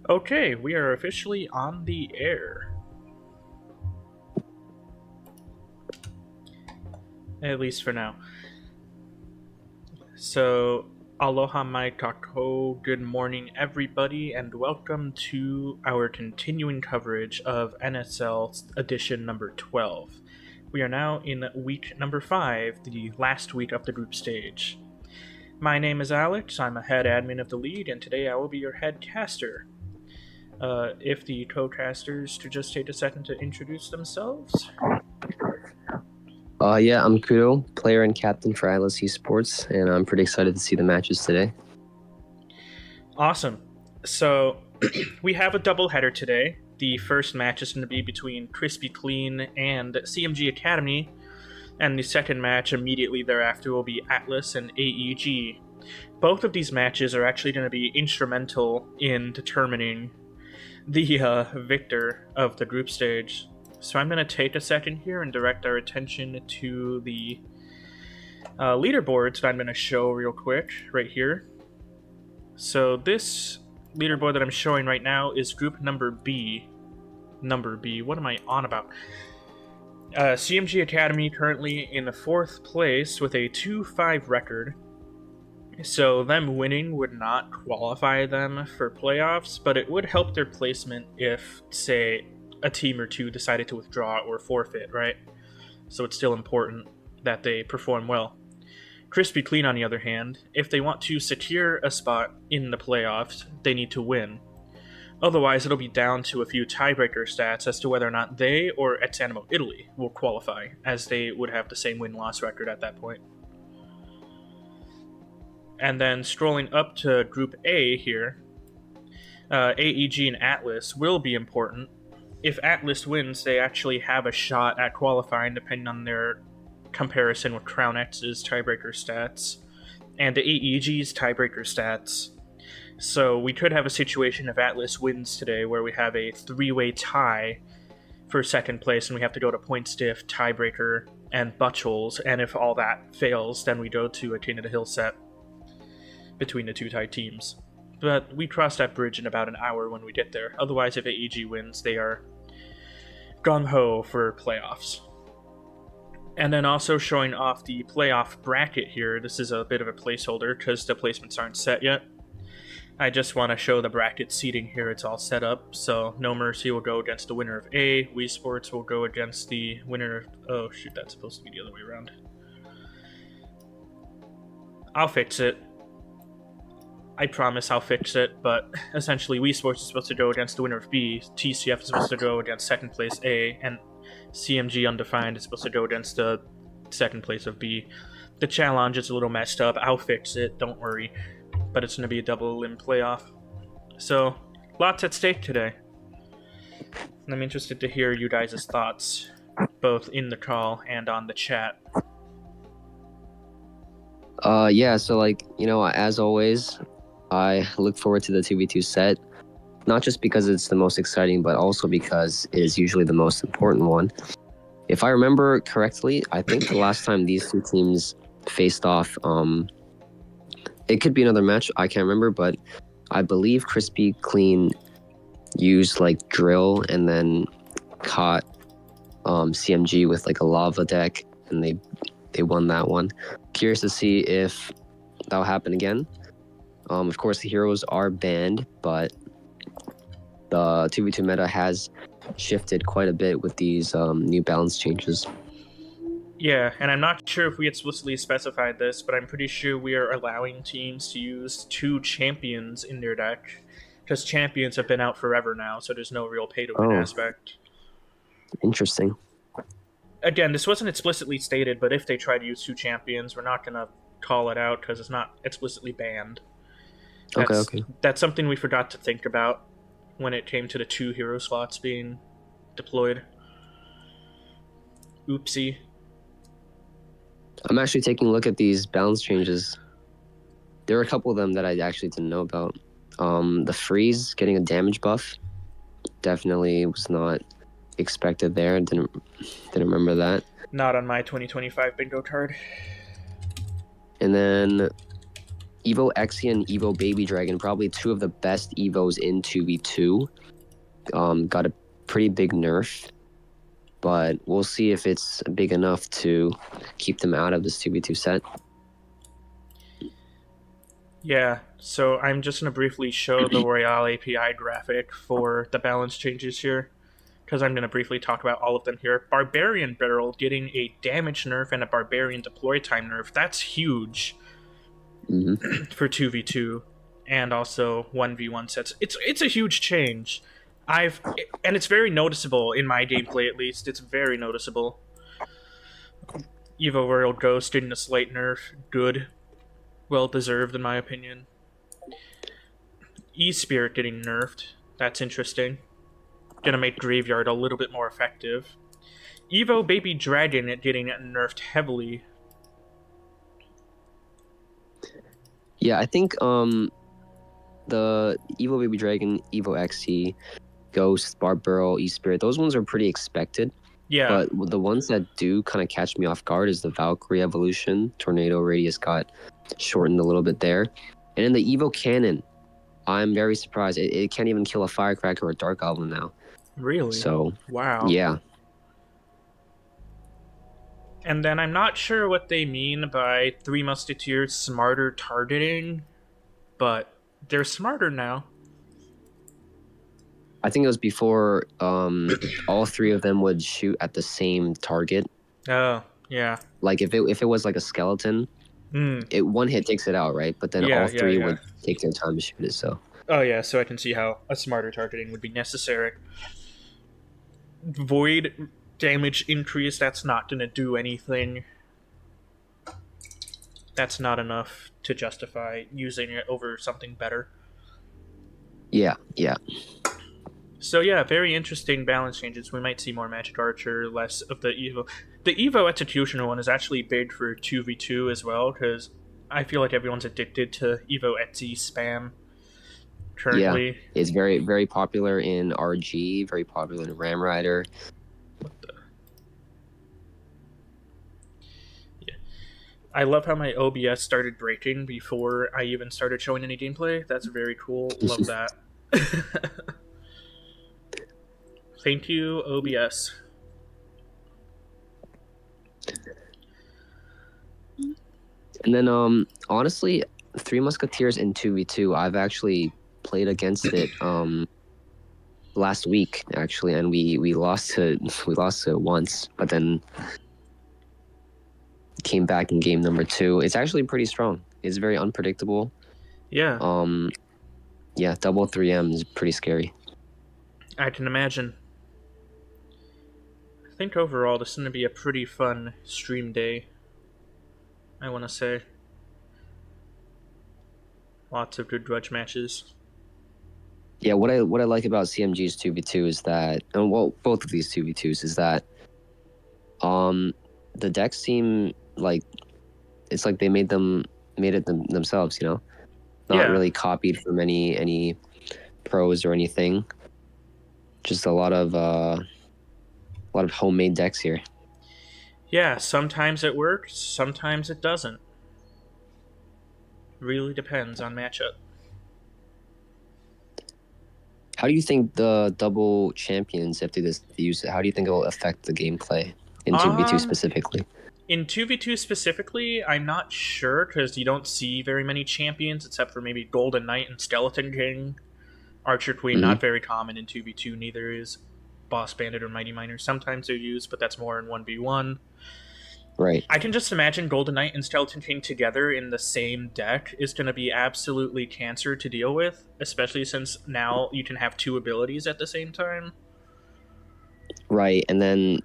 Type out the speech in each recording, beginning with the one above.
Okay, we are officially on the air. At least for now. So, aloha mai kako, good morning everybody, and welcome to our continuing coverage of NSL edition number 12. We are now in week number 5, the last week of the group stage. My name is Alex, I'm a head admin of the league, and today I will be your head caster. If the co-casters to just take a second to introduce themselves. Yeah, I'm KudO, player and captain for Atlas Esports, and I'm pretty excited to see the matches today. Awesome. So, we have a doubleheader today. The first match is going to be between Crispy Clean and CMG Academy, and the second match immediately thereafter will be Atlas and AEG. Both of these matches are actually going to be instrumental in determining the victor of the group stage. So I'm going to take a second here and direct our attention to the leaderboards that I'm going to show real quick right here. So this leaderboard that I'm showing right now is group number B. What am I on about? CMG Academy currently in the 4th place with a 2-5 record. So them winning would not qualify them for playoffs, but it would help their placement if, say, a team or two decided to withdraw or forfeit, right? So it's still important that they perform well. Crispy Clean, on the other hand, if they want to secure a spot in the playoffs, they need to win. Otherwise, it'll be down to a few tiebreaker stats as to whether or not they or Exanimo Italy will qualify, as they would have the same win-loss record at that point. And then scrolling up to Group A here, AEG and Atlas will be important. If Atlas wins, they actually have a shot at qualifying depending on their comparison with Crown X's tiebreaker stats and the AEG's tiebreaker stats. So we could have a situation if Atlas wins today where we have a 3-way tie for second place and we have to go to point stiff, tiebreaker, and butch holes, and if all that fails, then we go to a King of the Hill set between the two tied teams. But we cross that bridge in about an hour when we get there. Otherwise, if AEG wins, they are gung-ho for playoffs. And then also showing off the playoff bracket here. This is a bit of a placeholder because the placements aren't set yet. I just want to show the bracket seating here. It's all set up. So No Mercy will go against the winner of A. Wii Sports will go against the winner of... Oh, shoot, that's supposed to be the other way around. I'll fix it. I promise I'll fix it, but essentially Wii Sports is supposed to go against the winner of B, TCF is supposed to go against second place A, and CMG Undefined is supposed to go against the second place of B. The challenge is a little messed up. I'll fix it, don't worry. But it's going to be a double limb playoff. So, lots at stake today. And I'm interested to hear you guys' thoughts, both in the call and on the chat. Yeah, so as always, I look forward to the 2v2 set, not just because it's the most exciting, but also because it is usually the most important one. If I remember correctly, I think the last time these two teams faced off, it could be another match, I can't remember, but I believe Crispy Clean used drill and then caught CMG with a lava deck, and they won that one. Curious to see if that'll happen again. Of course, the heroes are banned, but the 2v2 meta has shifted quite a bit with these new balance changes. Yeah, and I'm not sure if we explicitly specified this, but I'm pretty sure we are allowing teams to use 2 champions in their deck, because champions have been out forever now, so there's no real pay-to-win aspect. Interesting. Again, this wasn't explicitly stated, but if they try to use 2 champions, we're not going to call it out, because it's not explicitly banned. Okay. That's something we forgot to think about when it came to the 2 hero slots being deployed. Oopsie. I'm actually taking a look at these balance changes. There are a couple of them that I actually didn't know about. The freeze getting a damage buff definitely was not expected there. Didn't remember that. Not on my 2025 bingo card. And then Evo Exy and Evo Baby Dragon, probably two of the best Evos in 2v2. Got a pretty big nerf, but we'll see if it's big enough to keep them out of this 2v2 set. Yeah, so I'm just going to briefly show the Royale API graphic for the balance changes here, because I'm going to briefly talk about all of them here. Barbarian Barrel getting a damage nerf and a Barbarian deploy time nerf. That's huge for 2v2 and also 1v1 sets. It's a huge change. And it's very noticeable in my gameplay, at least. It's very noticeable. Evo Royal Ghost getting a slight nerf. Good. Well deserved, in my opinion. E-Spirit getting nerfed. That's interesting. Gonna make Graveyard a little bit more effective. Evo Baby Dragon getting nerfed heavily. Yeah, I think the Evo Baby Dragon, Evo Exy, Ghost, Barbarrel, E-Spirit, those ones are pretty expected. Yeah. But the ones that do kind of catch me off guard is the Valkyrie evolution. Tornado radius got shortened a little bit there. And in the Evo Cannon, I'm very surprised. It can't even kill a Firecracker or a Dark Goblin now. Really? So, wow. Yeah. And then I'm not sure what they mean by Three Musketeers smarter targeting, but they're smarter now. I think it was before all three of them would shoot at the same target. Oh, yeah. Like if it was like a skeleton, one hit takes it out, right? But then all three would take their time to shoot it. So. Oh yeah, so I can see how a smarter targeting would be necessary. Void damage increase, that's not going to do anything. That's not enough to justify using it over something better. Yeah. So yeah, very interesting balance changes. We might see more Magic Archer, less of the Evo. The Evo Executioner one is actually big for 2v2 as well, because I feel like everyone's addicted to Evo Etsy spam currently. Yeah, it's very, very popular in RG, very popular in Ram Rider. Yeah. I love how my OBS started breaking before I even started showing any gameplay. That's very cool. Love that. Thank you, OBS. And then, honestly, Three Musketeers in 2v2, I've actually played against it last week, actually, and we lost to it once, but then came back in game number 2. It's actually pretty strong. It's very unpredictable. Yeah. Yeah, double 3M is pretty scary. I can imagine. I think overall this is going to be a pretty fun stream day, I want to say. Lots of good grudge matches. Yeah, what I like about CMG's 2v2 is that, and well, both of these 2v2s is that the decks seem like it's like they made it themselves, you know? Not really copied from any pros or anything. Just a lot of homemade decks here. Yeah, sometimes it works, sometimes it doesn't. Really depends on matchup. How do you think the double champions, if they use it, how do you think it will affect the gameplay in 2v2 specifically? In 2v2 specifically, I'm not sure, because you don't see very many champions, except for maybe Golden Knight and Skeleton King. Archer Queen, not very common in 2v2, neither is Boss Bandit or Mighty Miner. Sometimes they're used, but that's more in 1v1. Right. I can just imagine Golden Knight and Skeleton King together in the same deck is going to be absolutely cancer to deal with, especially since now you can have two abilities at the same time. Right, and then,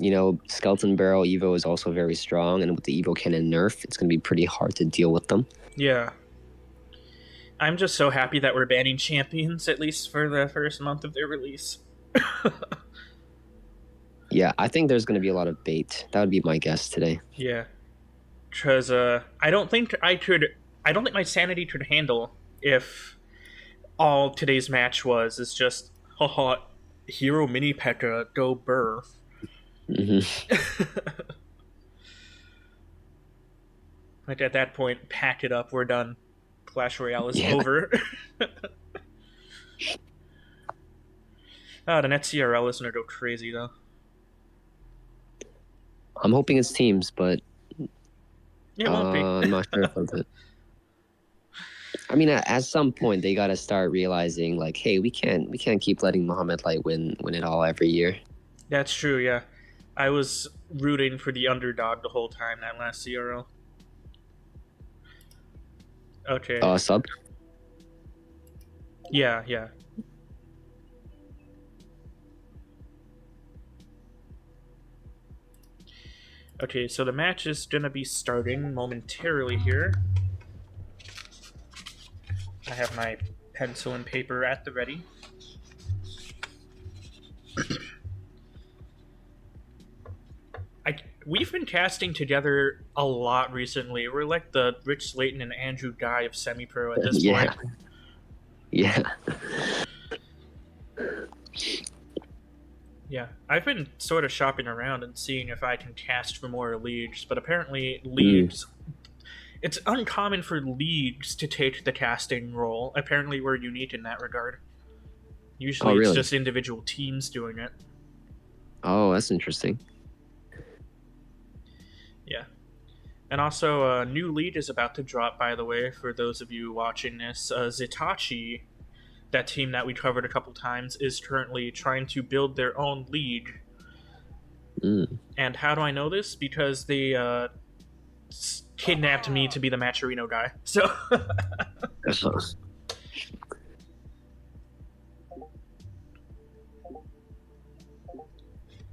you know, Skeleton Barrel Evo is also very strong, and with the Evo Cannon nerf, it's going to be pretty hard to deal with them. Yeah. I'm just so happy that we're banning champions, at least for the first month of their release. Yeah, I think there's going to be a lot of bait. That would be my guess today. Yeah. Because I don't think my sanity could handle if all today's match is just, haha, hero mini P.E.K.K.A, go burr. Like at that point, pack it up, we're done. Clash Royale is over. The net CRL is gonna go crazy though. I'm hoping it's teams, but It won't be. I'm not sure if it. I mean, at some point they gotta start realizing, like, hey, we can't keep letting Mohamed Light win it all every year. That's true. Yeah, I was rooting for the underdog the whole time that last CRL. Okay. Sub. Yeah. Okay, so the match is gonna be starting momentarily here. I have my pencil and paper at the ready. We've been casting together a lot recently. We're like the Rich Slayton and Andrew Guy of semi-pro at this point. Yeah. Yeah, I've been sort of shopping around and seeing if I can cast for more leagues, but apparently leagues... It's uncommon for leagues to take the casting role. Apparently we're unique in that regard. Usually it's just individual teams doing it. Oh, that's interesting. Yeah. And also, a new lead is about to drop, by the way, for those of you watching this. Zitachi, that team that we covered a couple times, is currently trying to build their own league. And how do I know this? Because they kidnapped me to be the Matcherino guy. So...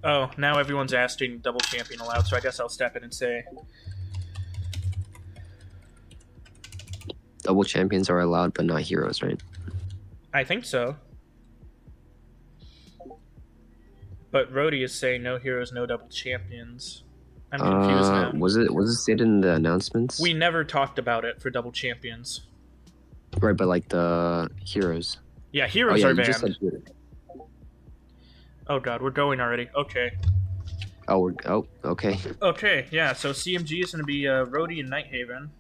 Oh, now everyone's asking double champion allowed, so I guess I'll step in and say... Double champions are allowed, but not heroes, right? I think so. But Rody is saying no heroes, no double champions. I'm confused now. Was it stated in the announcements? We never talked about it for double champions. Right, but like the heroes. Yeah, heroes are banned. Oh god, we're going already. Okay. Okay. Okay, yeah, so CMG is going to be Rody and Nighthaven.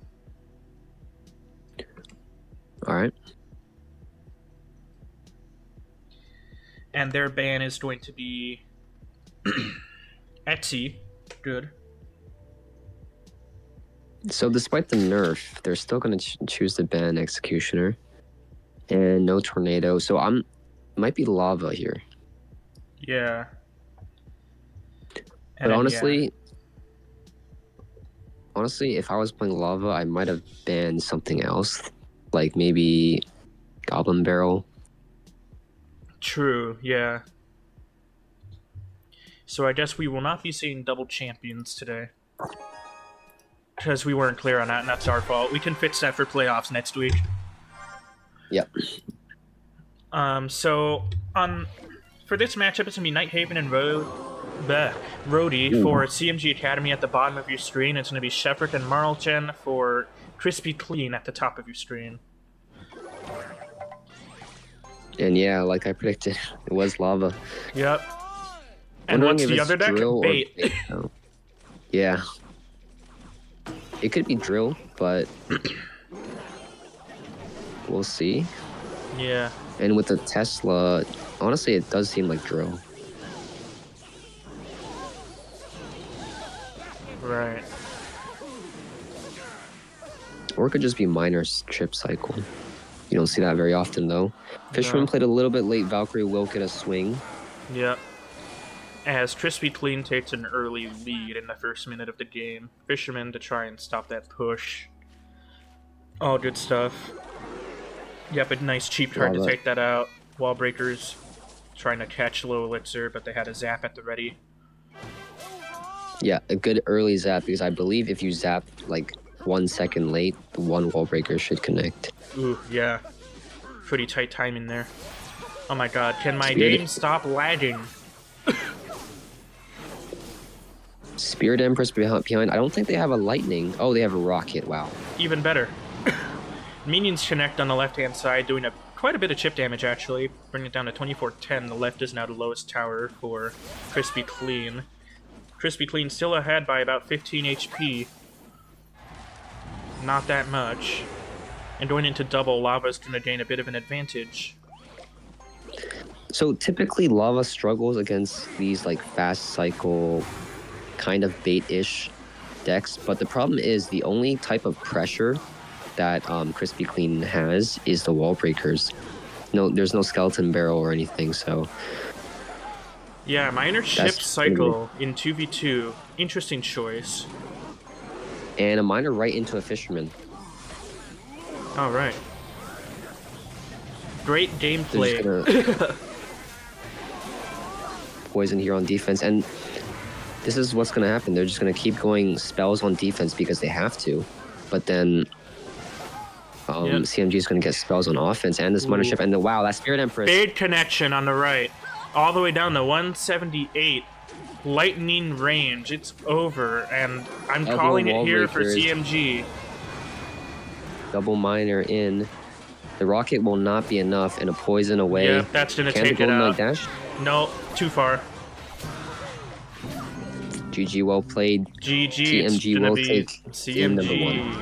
Alright. And their ban is going to be Etsy. Good. So despite the nerf, they're still going to choose to ban Executioner. And no Tornado. So might be Lava here. Yeah. But honestly, if I was playing Lava, I might have banned something else. Like maybe Goblin Barrel. True, yeah. So I guess we will not be seeing double champions today. Because we weren't clear on that, and that's our fault. We can fix that for playoffs next week. Yep. So, for this matchup, it's going to be Nighthaven and Rody for CMG Academy at the bottom of your screen. It's going to be Shepherd and Marlchen for Crispy Clean at the top of your screen. And yeah, like I predicted, it was Lava. Yep. And what's the other deck? Bait. Oh. Yeah. It could be Drill, but we'll see. Yeah. And with the Tesla, honestly, it does seem like Drill. Right. Or it could just be Miner's Trip Cycle. You don't see that very often, though. Fisherman played a little bit late. Valkyrie will get a swing. Yep. As Crispy Clean takes an early lead in the first minute of the game. Fisherman to try and stop that push. All good stuff. Yep, a nice cheap turn to take that out. Wall Breakers trying to catch Low Elixir, but they had a zap at the ready. Yeah, a good early zap, because I believe if you zap like 1 second late, the one Wall Breaker should connect. Ooh, yeah. Pretty tight timing there. Oh my god, can my game stop lagging? Spirit Empress behind. I don't think they have a lightning. Oh, they have a rocket. Wow. Even better. Minions connect on the left-hand side, doing quite a bit of chip damage, actually. Bringing it down to 2410. The left is now the lowest tower for Crispy Clean. Crispy Clean still ahead by about 15 HP. Not that much. And going into double, Lava's going to gain a bit of an advantage. So typically Lava struggles against these like fast cycle kind of bait-ish decks, but the problem is the only type of pressure that Crispy Clean has is the wall breakers. No, there's no skeleton barrel or anything, so Yeah, Miner Ship Cycle in 2v2. Interesting choice. And a miner right into a fisherman. Alright. Great gameplay. Poison here on defense, and this is what's going to happen. They're just going to keep going spells on defense because they have to, but then CMG is going to get spells on offense and this miner ship, and wow, that Spirit Empress. Big connection on the right. All the way down to 178. Lightning range. It's over, and I'm calling it here for CMG. Double miner in. The rocket will not be enough, and a poison away. Yep, that's going to take it out. Dash? No, too far. GG, well played. GG, CMG will take game number 1.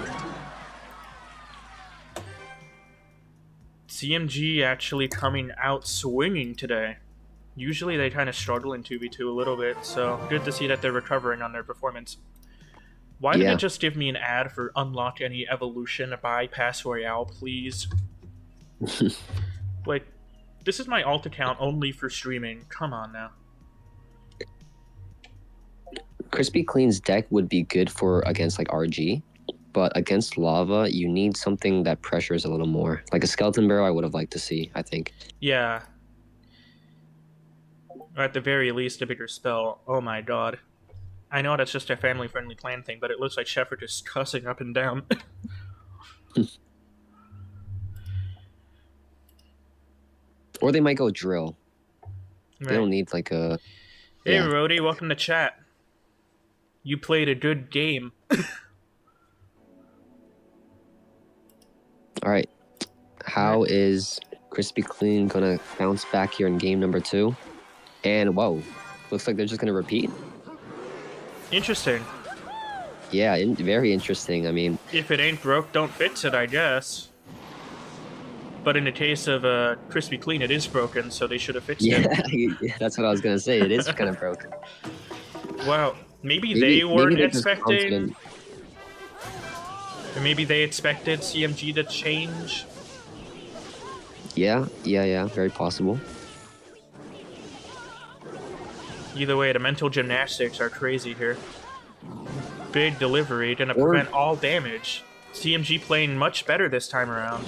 CMG actually coming out swinging today. Usually they kind of struggle in 2v2 a little bit, so good to see that they're recovering on their performance. Why didn't it just give me an ad for unlock any evolution bypass royale, please? Like, this is my alt account only for streaming. Come on now. Crispy Clean's deck would be good for against like RG, but against Lava, you need something that pressures a little more. Like a skeleton barrel, I would have liked to see, I think. Yeah. Or at the very least, a bigger spell. Oh my god. I know that's just a family-friendly plan thing, but it looks like Shepard is cussing up and down. Or they might go drill. Right. They don't need like a... Hey, Rody, welcome to chat. You played a good game. Alright. How is Crispy Clean gonna bounce back here in game number 2? And, whoa. Looks like they're just gonna repeat. Interesting. Yeah, very interesting. I mean... If it ain't broke, don't fix it, I guess. But in the case of Crispy Clean, it is broken, so they should have fixed it. Yeah, that's what I was gonna say. It is kind of broken. Wow. Maybe they weren't expecting... Or maybe they expected CMG to change? Yeah. Very possible. Either way, the mental gymnastics are crazy here. Big delivery, gonna prevent all damage. CMG playing much better this time around.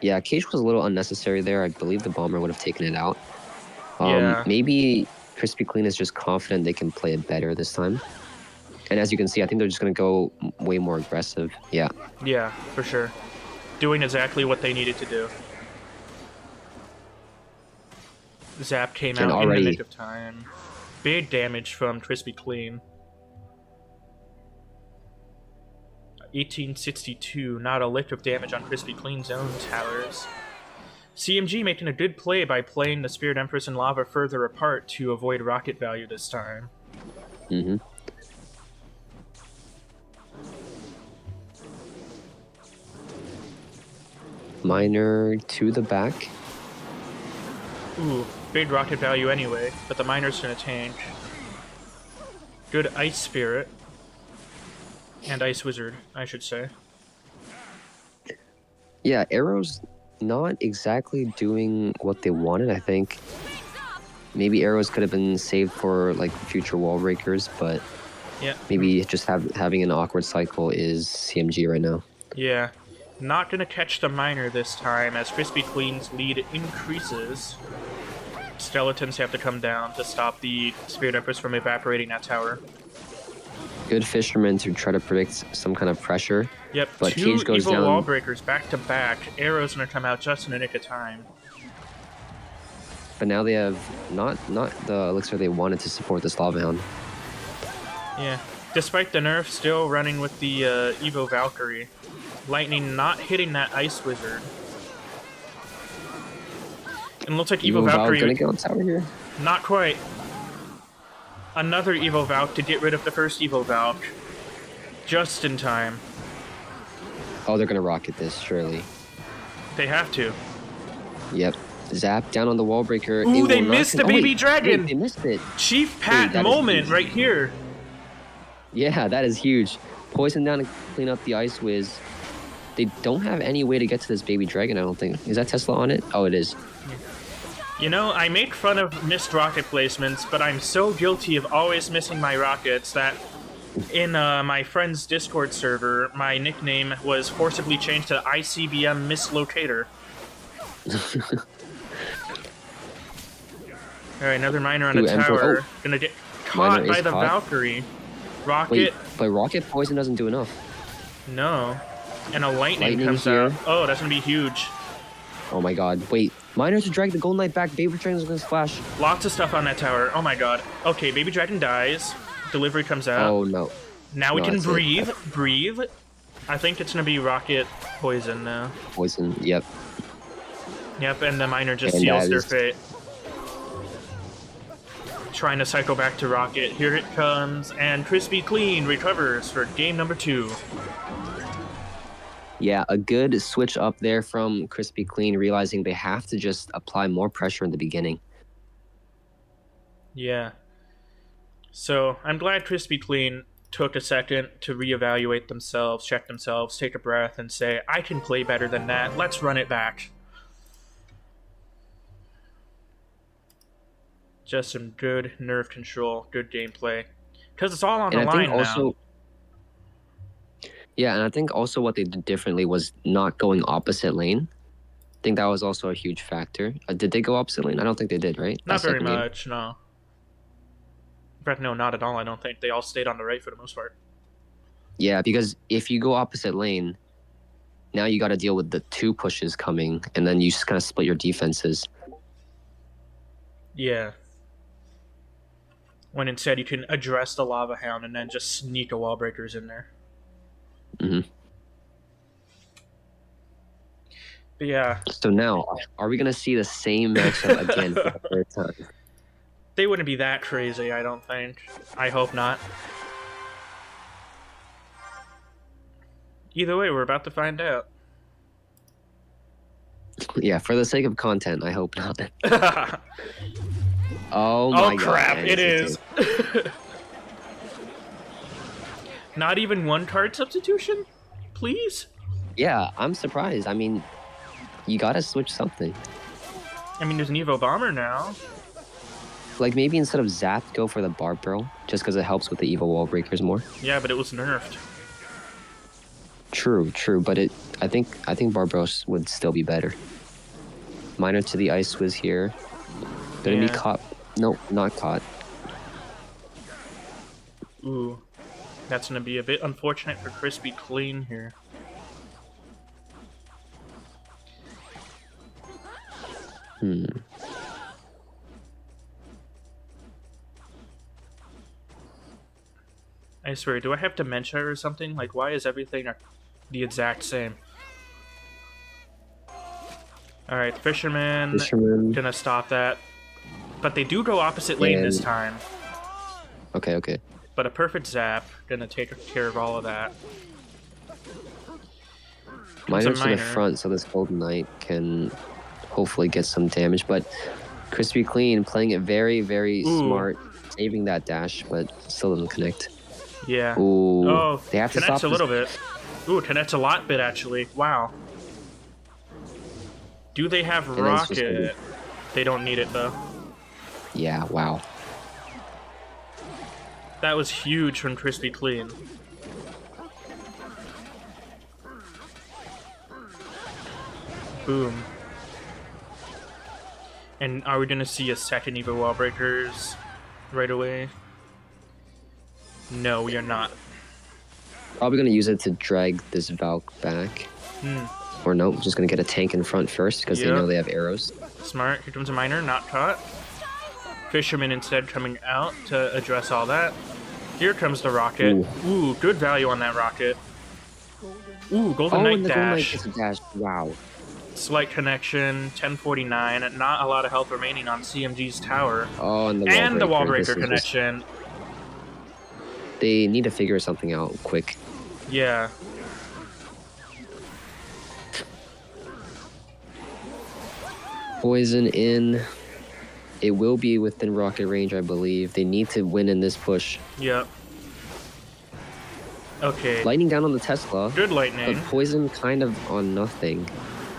Yeah, Cage was a little unnecessary there. I believe the bomber would have taken it out. Yeah. Maybe Crispy Clean is just confident they can play it better this time. And as you can see, I think they're just going to go way more aggressive. Yeah. Yeah, for sure. Doing exactly what they needed to do. Zap came out in the nick of time. Big damage from Crispy Clean. 1862, not a lick of damage on Crispy Clean's own towers. CMG making a good play by playing the Spirit Empress and Lava further apart to avoid rocket value this time. Mm-hmm. Miner to the back. Ooh, big rocket value anyway, but the miner's gonna tank. Good Ice Spirit. And Ice Wizard, I should say. Yeah, Arrow's not exactly doing what they wanted, I think. Maybe Arrows could have been saved for like future wall breakers, but maybe just having an awkward cycle is CMG right now. Yeah. Not gonna catch the miner this time as Crispy Clean's lead increases. Skeletons have to come down to stop the Spirit Empress from evaporating that tower. Good fisherman to try to predict some kind of pressure. Yep, but two Cage goes evil down. wall breakers back to back. Arrow's gonna come out just in the nick of time. But now they have not the elixir they wanted to support this Lava Hound. Yeah, despite the nerf, still running with the Evo Valkyrie. Lightning not hitting that Ice Wizard. And it looks like Evo Valkyrie... gonna go on tower here? Not quite. Another Evo Valk to get rid of the first Evo Valk. Just in time. Oh, they're gonna rocket this, surely. They have to. Yep. Zap down on the wall breaker. Ooh, they missed the baby dragon. Wait, they missed it. Chief Pat moment right here. Yeah, that is huge. Poison down to clean up the Ice Whiz. They don't have any way to get to this baby dragon, I don't think. Is that Tesla on it? Oh, it is. You know, I make fun of missed rocket placements, but I'm so guilty of always missing my rockets that in my friend's Discord server, my nickname was forcibly changed to ICBM Mislocator. Alright, another miner on the tower. Gonna get caught by the Valkyrie. Rocket. Wait, but rocket poison doesn't do enough. No. And a lightning comes out. Oh, that's gonna be huge. Oh my god. Wait, miners to drag the Golden Knight back. Baby Dragon's gonna splash. Lots of stuff on that tower. Oh my god. Okay, Baby Dragon dies. Delivery comes out. Oh no. Now we can breathe. Breathe. I think it's gonna be rocket poison now. Poison, yep. Yep, and the miner just seals their fate. Trying to cycle back to rocket. Here it comes, and Crispy Clean recovers for game number 2. Yeah, a good switch up there from Crispy Clean, realizing they have to just apply more pressure in the beginning. Yeah. So, I'm glad Crispy Clean took a second to reevaluate themselves, check themselves, take a breath, and say, I can play better than that. Let's run it back. Just some good nerve control, good gameplay. Because it's all on the line now. Yeah, and I think also what they did differently was not going opposite lane. I think that was also a huge factor. Did they go opposite lane? I don't think they did, right? Not very much, no. In fact, no, not at all, I don't think. They all stayed on the right for the most part. Yeah, because if you go opposite lane, now you got to deal with the 2 pushes coming, and then you just kind of split your defenses. Yeah. When instead you can address the Lava Hound and then just sneak a wall breakers in there. Mm-hmm. But yeah. So now, are we going to see the same matchup again for the third time? They wouldn't be that crazy, I don't think. I hope not. Either way, we're about to find out. Yeah, for the sake of content, I hope not. Oh my god. Oh crap, it is. Not even 1 card substitution? Please? Yeah, I'm surprised. I mean, you gotta switch something. I mean, there's an Evo Bomber now. Like, maybe instead of Zap, go for the Barb Barrel, just because it helps with the Evo Wall Breakers more. Yeah, but it was nerfed. True, but I think Barb Barrel would still be better. Miner to the Ice Whiz here. Gonna be caught. Nope, not caught. Ooh. That's going to be a bit unfortunate for Crispy Clean here. I swear, do I have dementia or something? Like, why is everything the exact same? Alright, Fisherman. Gonna stop that. But they do go opposite lane this time. Okay. But a perfect zap, gonna take care of all of that. Miners to the front, so this Golden Knight can hopefully get some damage. But Crispy Clean playing it very, very smart, saving that dash, but still doesn't connect. Yeah. Ooh. Oh, they have to connects stop a little bit. Ooh, connects a lot bit actually. Wow. Do they have rocket? They don't need it though. Yeah. Wow. That was huge from Crispy Clean. Boom. And are we gonna see a second Evo Wall Breakers right away? No, we are not. Probably gonna use it to drag this Valk back. Or no, just gonna get a tank in front first because they know they have arrows. Smart. Here comes a miner, not caught. Fisherman instead coming out to address all that. Here comes the rocket. Ooh, good value on that rocket. Ooh, Golden Knight dash. Golden Knight dash. Wow. Slight connection, 1049. Not a lot of health remaining on CMG's tower. Oh, and the wall breaker connection. They need to figure something out quick. Yeah. Poison in. It will be within rocket range, I believe. They need to win in this push. Yep. Okay. Lightning down on the Tesla. Good lightning. But Poison kind of on nothing.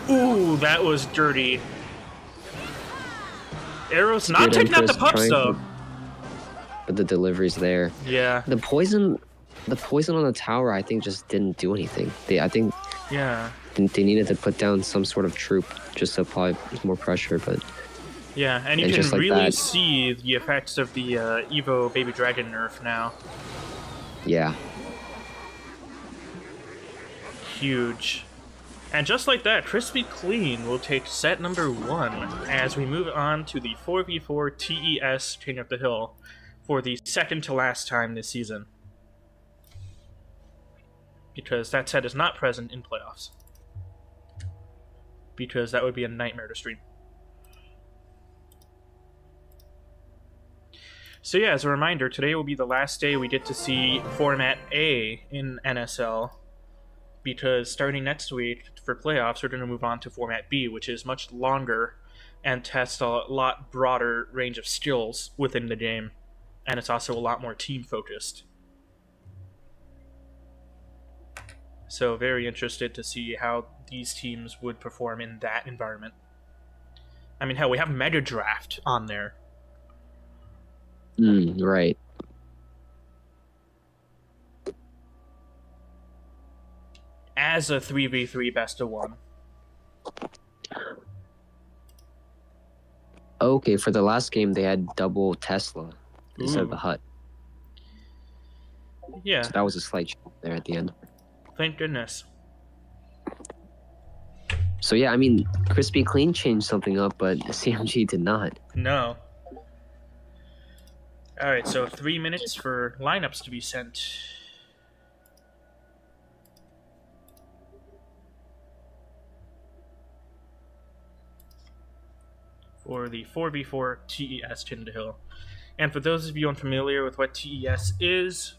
Ooh, that was dirty. Arrow's not taking out the pups, though. But the delivery's there. Yeah. The poison on the tower, I think, just didn't do anything. Yeah. They needed to put down some sort of troop just to apply more pressure, but... Yeah, and you can really see the effects of the Evo Baby Dragon nerf now. Yeah. Huge. And just like that, Crispy Clean will take set number 1 as we move on to the 4v4 TES King of the Hill for the second to last time this season. Because that set is not present in playoffs. Because that would be a nightmare to stream. So yeah, as a reminder, today will be the last day we get to see Format A in NSL, because starting next week for playoffs, we're going to move on to Format B, which is much longer and tests a lot broader range of skills within the game, and it's also a lot more team-focused. So very interested to see how these teams would perform in that environment. I mean, hell, we have Mega Draft on there. Right. As a 3v3 best of 1. Okay, for the last game, they had double Tesla instead of the hut. Yeah. So that was a slight change there at the end. Thank goodness. So yeah, I mean, Crispy Clean changed something up, but CMG did not. No. Alright, so 3 minutes for lineups to be sent. For the 4v4 TES King of the Hill. And for those of you unfamiliar with what TES is,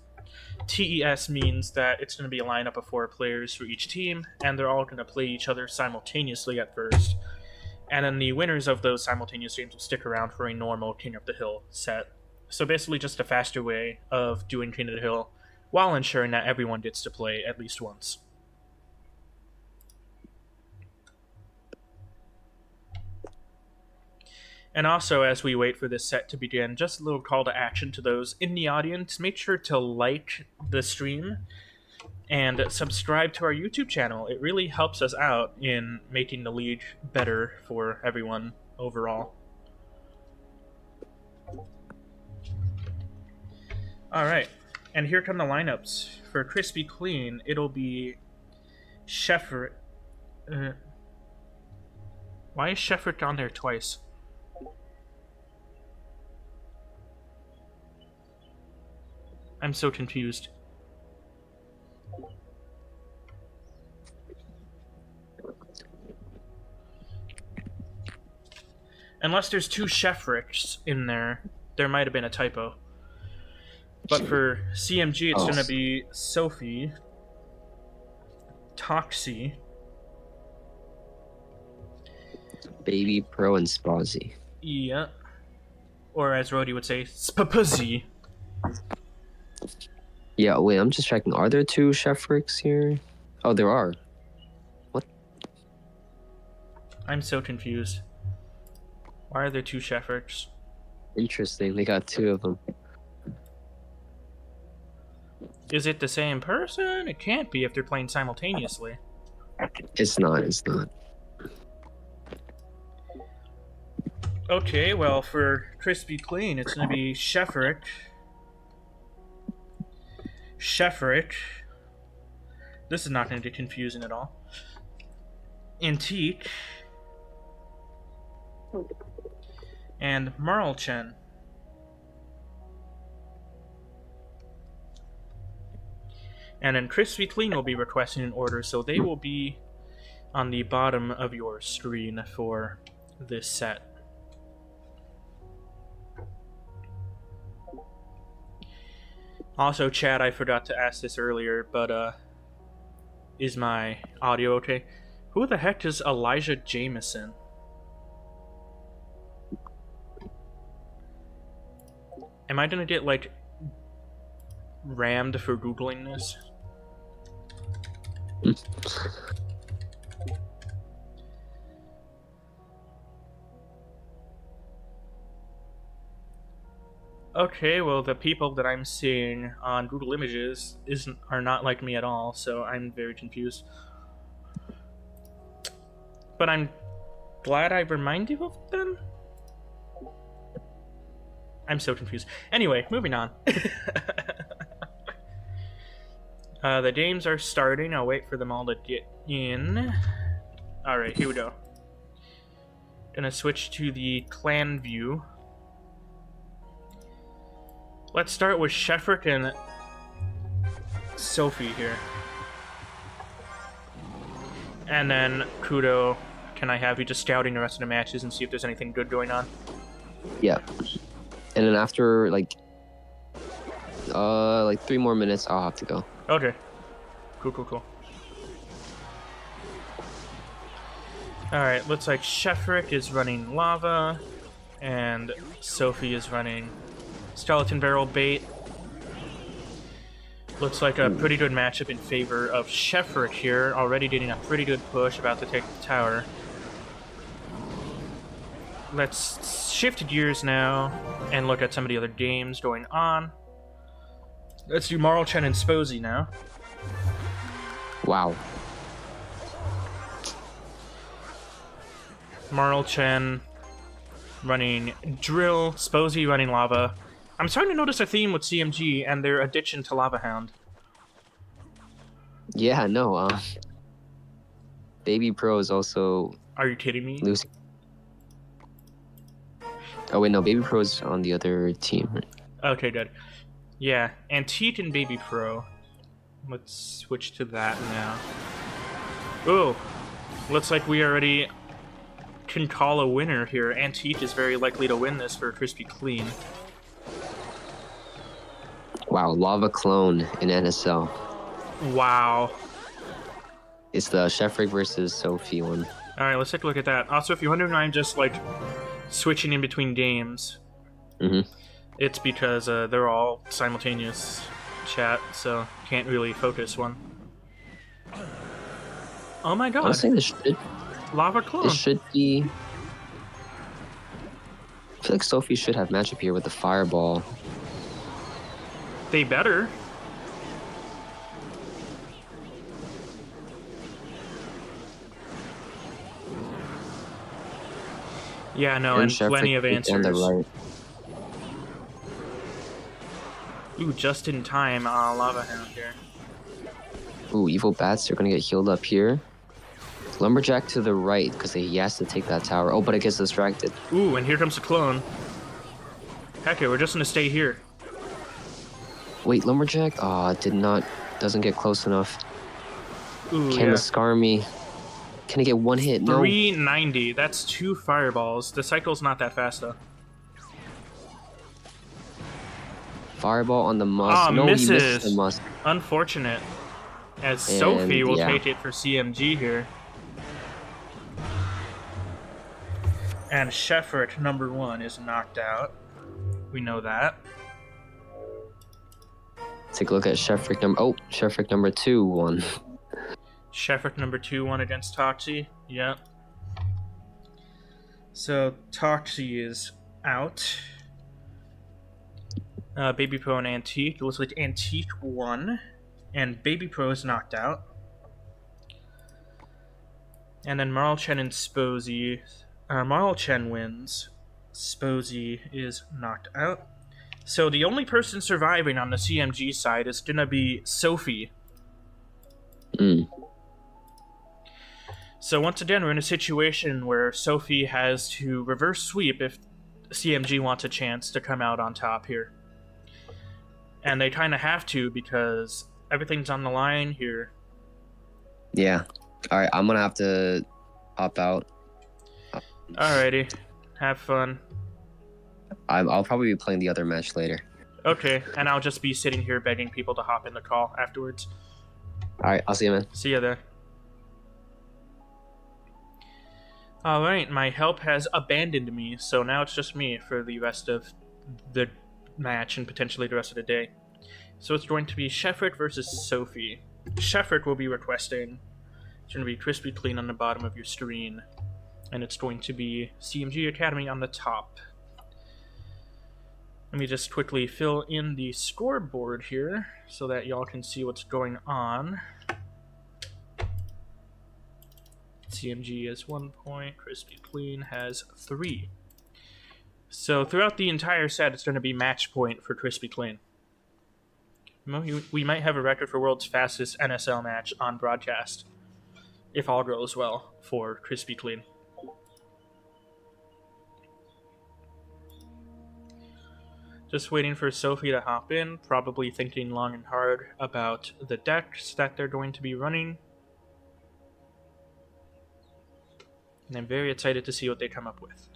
TES means that it's going to be a lineup of 4 players for each team, and they're all going to play each other simultaneously at first. And then the winners of those simultaneous games will stick around for a normal King of the Hill set. So basically just a faster way of doing King of the Hill while ensuring that everyone gets to play at least once. And also, as we wait for this set to begin, just a little call to action to those in the audience. Make sure to like the stream and subscribe to our YouTube channel. It really helps us out in making the league better for everyone overall. Alright, and here come the lineups. For Crispy Clean, it'll be Sheffert. Why is Sheffert on there twice? I'm so confused. Unless there's 2 Sheffricks in there, there might have been a typo. But for CMG, it's going to be Sophie, Toxie, Baby, Pro, and Spazzy. Yeah. Or as Rody would say, Spapuzzy. Yeah, wait, I'm just checking. Are there 2 Sheffricks here? Oh, there are. What? I'm so confused. Why are there 2 Sheffricks? Interesting, they got 2 of them. Is it the same person? It can't be if they're playing simultaneously. It's not. Okay, well, for Crispy Clean, it's going to be Sheffrick. This is not going to get confusing at all. Antique. And Marlchen. And then Crispy Clean will be requesting an order, so they will be on the bottom of your screen for this set. Also, Chad, I forgot to ask this earlier, but is my audio okay? Who the heck is Elijah Jameson? Am I gonna get, like, rammed for Googling this? Okay, well, the people that I'm seeing on Google Images are not like me at all, so I'm very confused. But I'm glad I remind you of them. I'm so confused. Anyway, moving on. The games are starting. I'll wait for them all to get in. Alright, here we go. Gonna switch to the clan view. Let's start with Shefrick and Sophie here. And then, KudO, can I have you just scouting the rest of the matches and see if there's anything good going on? Yeah. And then after, like 3 more minutes, I'll have to go. Okay. Cool. Alright, looks like Shefrick is running Lava, and Sophie is running Skeleton Barrel Bait. Looks like a pretty good matchup in favor of Shefrick here, already getting a pretty good push, about to take the tower. Let's shift gears now and look at some of the other games going on. Let's do Marl Chen and Sposey now. Wow. Marl Chen running Drill, Sposey running Lava. I'm starting to notice a theme with CMG and their addiction to Lava Hound. Yeah, no, Baby Pro is also Are you kidding me? losing. Oh wait, no, Baby Pro is on the other team. Okay, good. Yeah, Antique and Baby Pro. Let's switch to that now. Ooh, looks like we already can call a winner here. Antique is very likely to win this for Crispy Clean. Wow, Lava Clone in NSL. Wow. It's the Shefrick versus Sophie one. Alright, let's take a look at that. Also, if you're wondering why I'm just, like, switching in between games, it's because they're all simultaneous chat, so can't really focus one. Oh my god. Honestly, this should Lava Clone. This should be. I feel like Sophie should have matchup here with the Fireball. They better. Yeah, no, and plenty of answers. On the right. Ooh, just in time, Lava Hound here. Ooh, Evil Bats, they're gonna get healed up here. Lumberjack to the right, because he has to take that tower. Oh, but it gets distracted. Ooh, and here comes the clone. Heck yeah, we're just gonna stay here. Wait, Lumberjack? Doesn't get close enough. Ooh, Can the scar me? Can he get one hit? No. 390, that's 2 fireballs. The cycle's not that fast, though. Fireball on the Musk. No, misses. He missed the Musk. Unfortunate. As Sophie will take it for CMG here. And Shefrick, number 1, is knocked out. We know that. Take a look at Shefrick number 2 won. Shefrick number 2 won against Toxie. Yep. So Toxie is out. Baby Pro and Antique. It looks like Antique won, and Baby Pro is knocked out. And then Marl Chen and Sposey. Marl Chen wins. Sposey is knocked out. So the only person surviving on the CMG side is gonna be Sophie. So once again, we're in a situation where Sophie has to reverse sweep if CMG wants a chance to come out on top here. And they kind of have to because everything's on the line here. Yeah. Alright, I'm gonna have to hop out. Alrighty. Have fun. I'll probably be playing the other match later. Okay, and I'll just be sitting here begging people to hop in the call afterwards. Alright, I'll see you, man. See you there. Alright, my help has abandoned me, so now it's just me for the rest of the match and potentially the rest of the day. So it's going to be Sheffert versus Sophie. Sheffert will be requesting. It's going to be Crispy Clean on the bottom of your screen. And it's going to be CMG Academy on the top. Let me just quickly fill in the scoreboard here so that y'all can see what's going on. CMG has 1 point, Crispy Clean has 3. So throughout the entire set, it's going to be match point for Crispy Clean. We might have a record for world's fastest NSL match on broadcast, if all goes well for Crispy Clean. Just waiting for Sophie to hop in, probably thinking long and hard about the decks that they're going to be running. And I'm very excited to see what they come up with.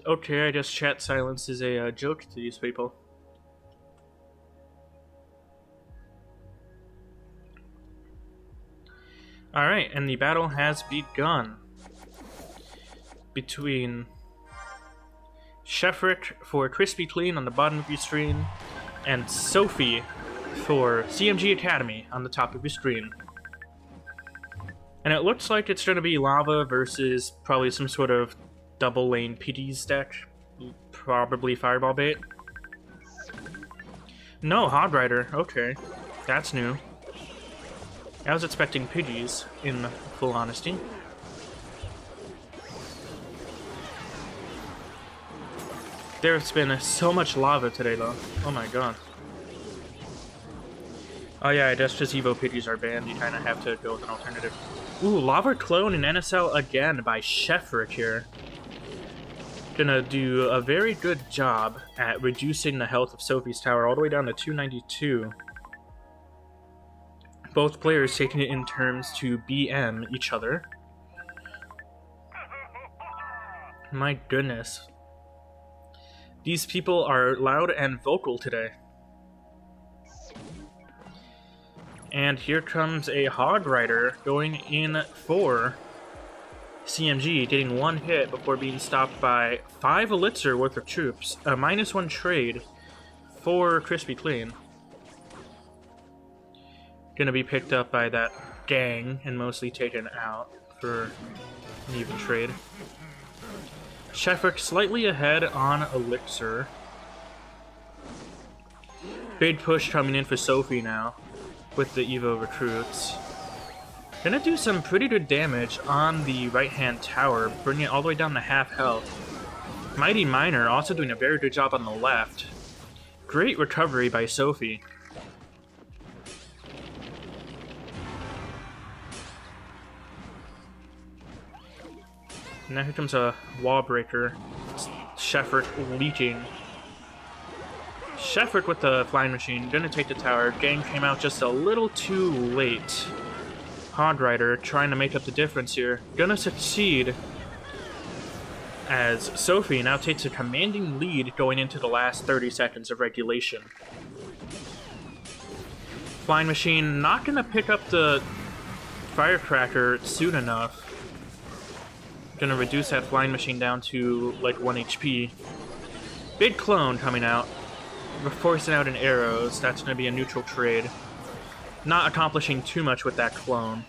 Okay, I guess chat silence is a joke to these people. Alright, and the battle has begun between Sheffert for Crispy Clean on the bottom of your screen and Sophie for CMG Academy on the top of your screen. And it looks like it's going to be Lava versus probably some sort of double lane PD's deck. Probably Fireball Bait. No, Hog Rider. Okay. That's new. I was expecting Pidgeys, in full honesty. There's been so much lava today, though. Oh my god. Oh yeah, I guess just Evo Pidgeys are banned. You kind of have to go with an alternative. Ooh, Lava Clone in NSL again by Sheffert here. Gonna do a very good job at reducing the health of Sophie's tower all the way down to 292. Both players taking it in turns to BM each other. My goodness. These people are loud and vocal today. And here comes a Hog Rider going in for CMG, getting 1 hit before being stopped by 5 Elixir worth of troops. A -1 trade for Crispy Clean. Gonna be picked up by that gang and mostly taken out for an even trade. Sheffert slightly ahead on Elixir. Big push coming in for Sophie now with the Evo recruits. Gonna do some pretty good damage on the right-hand tower, bringing it all the way down to half health. Mighty Miner also doing a very good job on the left. Great recovery by Sophie. Now here comes a wall breaker. Sheffert leaking. Sheffert with the flying machine, gonna take the tower. Gang came out just a little too late. Hog Rider trying to make up the difference here. Gonna succeed as Sophie now takes a commanding lead going into the last 30 seconds of regulation. Flying machine not gonna pick up the firecracker soon enough. Gonna reduce that flying machine down to like 1 HP. Big clone coming out. We're forcing out in arrows. That's gonna be a neutral trade. Not accomplishing too much with that clone.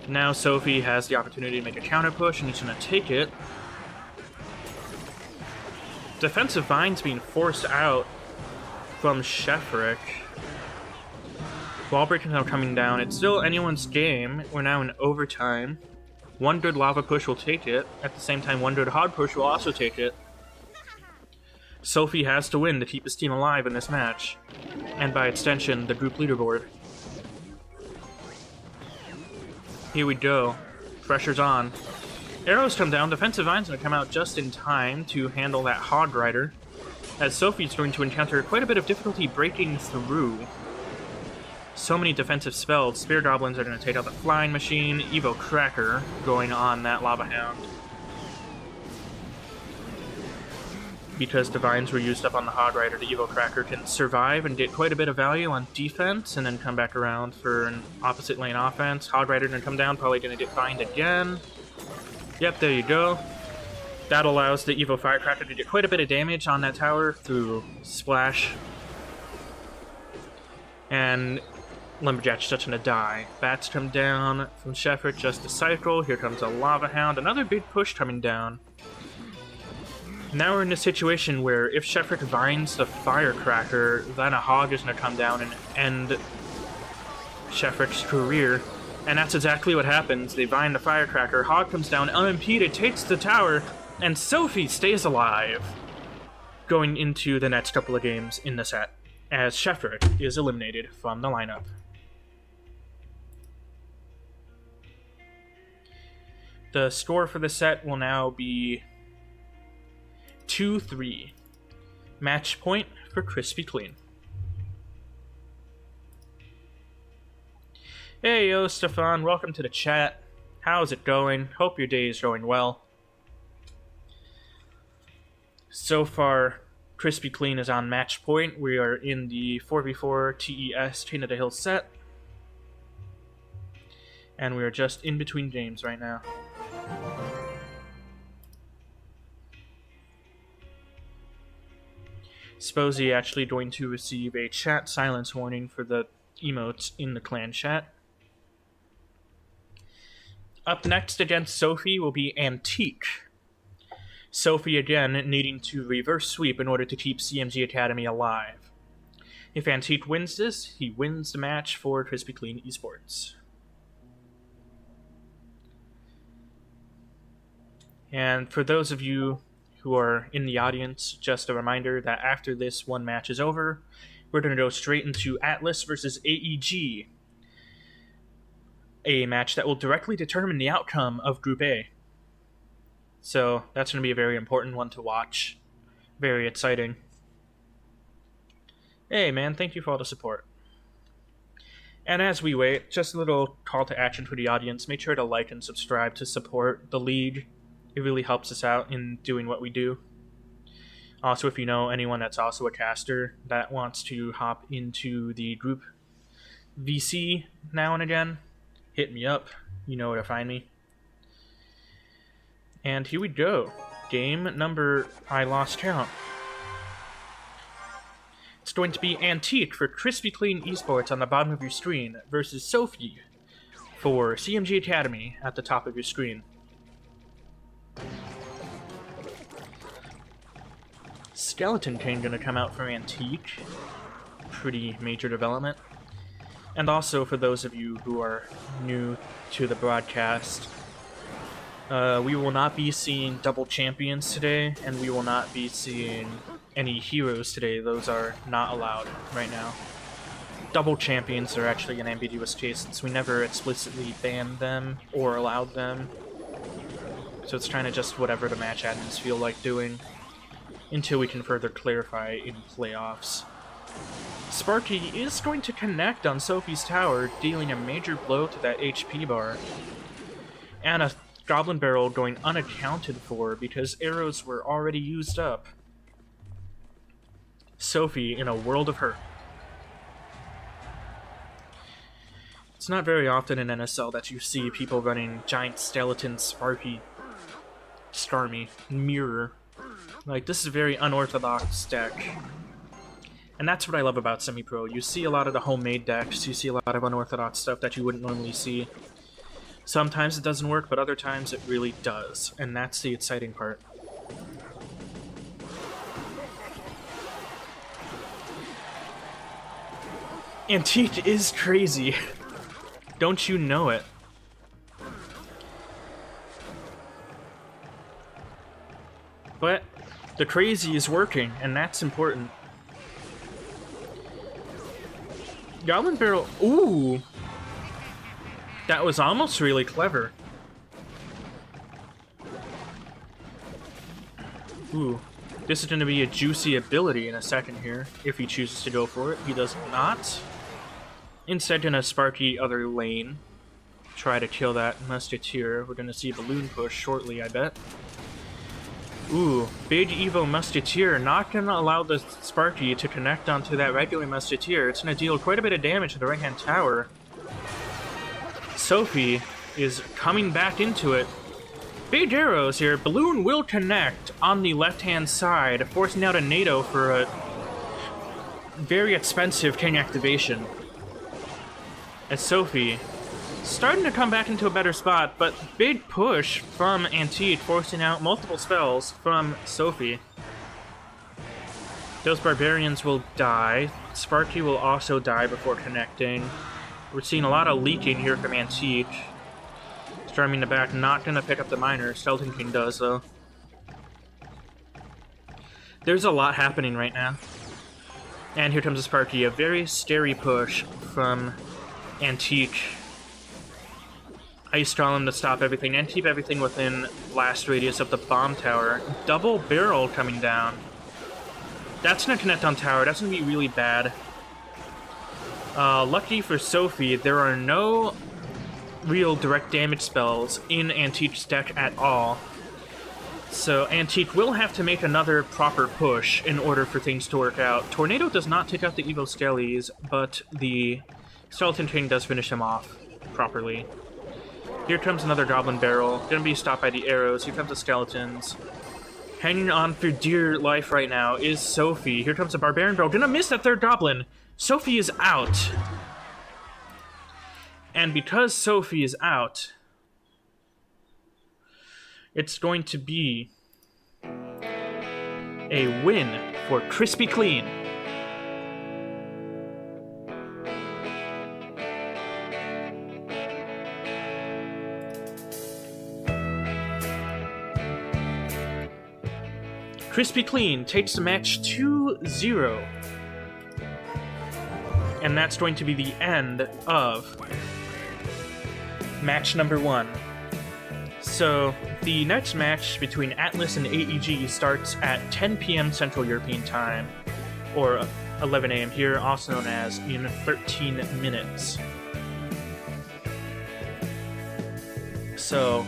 Now Sophie has the opportunity to make a counter push and he's gonna take it. Defensive Vines being forced out from Sheffert. Wall breaking now coming down. It's still anyone's game. We're now in overtime. 1 good lava push will take it. At the same time, 1 good hog push will also take it. Sophie has to win to keep his team alive in this match. And by extension, the group leaderboard. Here we go. Pressure's on. Arrows come down. Defensive Vine's going to come out just in time to handle that Hog Rider. As Sophie's going to encounter quite a bit of difficulty breaking through. So many defensive spells. Spear Goblins are going to take out the Flying Machine. Evo Cracker going on that Lava Hound. because Divines were used up on the Hog Rider, the Evo Cracker can survive and get quite a bit of value on defense, and then come back around for an opposite lane offense. Hog Rider gonna come down, probably gonna get Bind again. Yep, there you go. That allows the Evo Firecracker to get quite a bit of damage on that tower through Splash. And Lumberjack's just gonna die. Bats come down from Shepard, just a cycle. Here comes a Lava Hound. Another big push coming down. Now we're in a situation where if Shepard vines the Firecracker, then a Hog is gonna come down and end Shepard's career. And that's exactly what happens. They vine the Firecracker, Hog comes down unimpeded, takes the tower, and Sophie stays alive going into the next couple of games in the set, as Shepard is eliminated from the lineup. The score for the set will now be 2-3. Match point for Crispy Clean. Hey yo, Stefan, welcome to the chat. How's it going? Hope your day is going well. So far, Crispy Clean is on match point. We are in the 4v4 TES Chain of the Hill set. And we are just in between games right now. Sposy actually going to receive a chat silence warning for the emotes in the clan chat. Up next against Sophie will be Antique. Sophie again needing to reverse sweep in order to keep CMG Academy alive. If Antique wins this, he wins the match for Crispy Clean Esports. And for those of you who are in the audience, just a reminder that after this one match is over, we're going to go straight into Atlas versus AEG, a match that will directly determine the outcome of Group A. So that's going to be a very important one to watch. Very exciting. Hey man, thank you for all the support. And as we wait, just a little call to action for the audience. Make sure to like and subscribe to support the league. It really helps us out in doing what we do. Also, if you know anyone that's also a caster that wants to hop into the group VC now and again, hit me up. You know where to find me. And here we go. Game number... I lost count. It's going to be Antique for Crispy Clean Esports on the bottom of your screen versus Sophie for CMG Academy at the top of your screen. Skeleton King gonna come out for Antique. Pretty major development. And also for those of you who are new to the broadcast, we will not be seeing double champions today, and we will not be seeing any heroes today. Those are not allowed right now. Double champions are actually an ambiguous case since we never explicitly banned them or allowed them. So it's kind of just whatever the match admins feel like doing until we can further clarify in playoffs. Sparky is going to connect on Sophie's tower, dealing a major blow to that HP bar. And a Goblin Barrel going unaccounted for because arrows were already used up. Sophie in a world of hurt. It's not very often in NSL that you see people running Giant Skeleton, Sparky, Starmie, Mirror. Like, this is a very unorthodox deck. And that's what I love about Semi-Pro. You see a lot of the homemade decks, you see a lot of unorthodox stuff that you wouldn't normally see. Sometimes it doesn't work, but other times it really does. And that's the exciting part. Antique is crazy. Don't you know it? But the crazy is working, and that's important. Goblin Barrel... Ooh! That was almost really clever. Ooh. This is going to be a juicy ability in a second here, if he chooses to go for it. He does not. Instead, in a Sparky other lane, try to kill that Musketeer. We're going to see Balloon Push shortly, I bet. Ooh, big Evo Musketeer, not gonna allow the Sparky to connect onto that regular Musketeer. It's gonna deal quite a bit of damage to the right-hand tower. Sophie is coming back into it. Big arrows here. Balloon will connect on the left-hand side, forcing out a NATO for a very expensive King activation. As Sophie starting to come back into a better spot, but big push from Antique, forcing out multiple spells from Sophie. Those barbarians will die. Sparky will also die before connecting. We're seeing a lot of leaking here from Antique. Storming the back, not gonna pick up the miner. Skeleton King does, though. There's a lot happening right now. And here comes a Sparky, a very scary push from Antique. Ice Golem to stop everything and keep everything within blast radius of the bomb tower. Double barrel coming down. That's gonna connect on tower. That's gonna be really bad. Lucky for Sophie, there are no real direct damage spells in Antique's deck at all. So Antique will have to make another proper push in order for things to work out. Tornado does not take out the Evo Skellies, but the Skeleton King does finish him off properly. Here comes another Goblin Barrel. Gonna be stopped by the arrows. Here comes the Skeletons. Hanging on for dear life right now is Sophie. Here comes the Barbarian Barrel. Gonna miss that third Goblin. Sophie is out. And because Sophie is out, it's going to be a win for Crispy Clean. Crispy Clean takes the match 2-0. And that's going to be the end of match number 1. So, the next match between Atlas and AEG starts at 10 p.m. Central European Time, or 11 a.m. here, also known as in 13 minutes. So,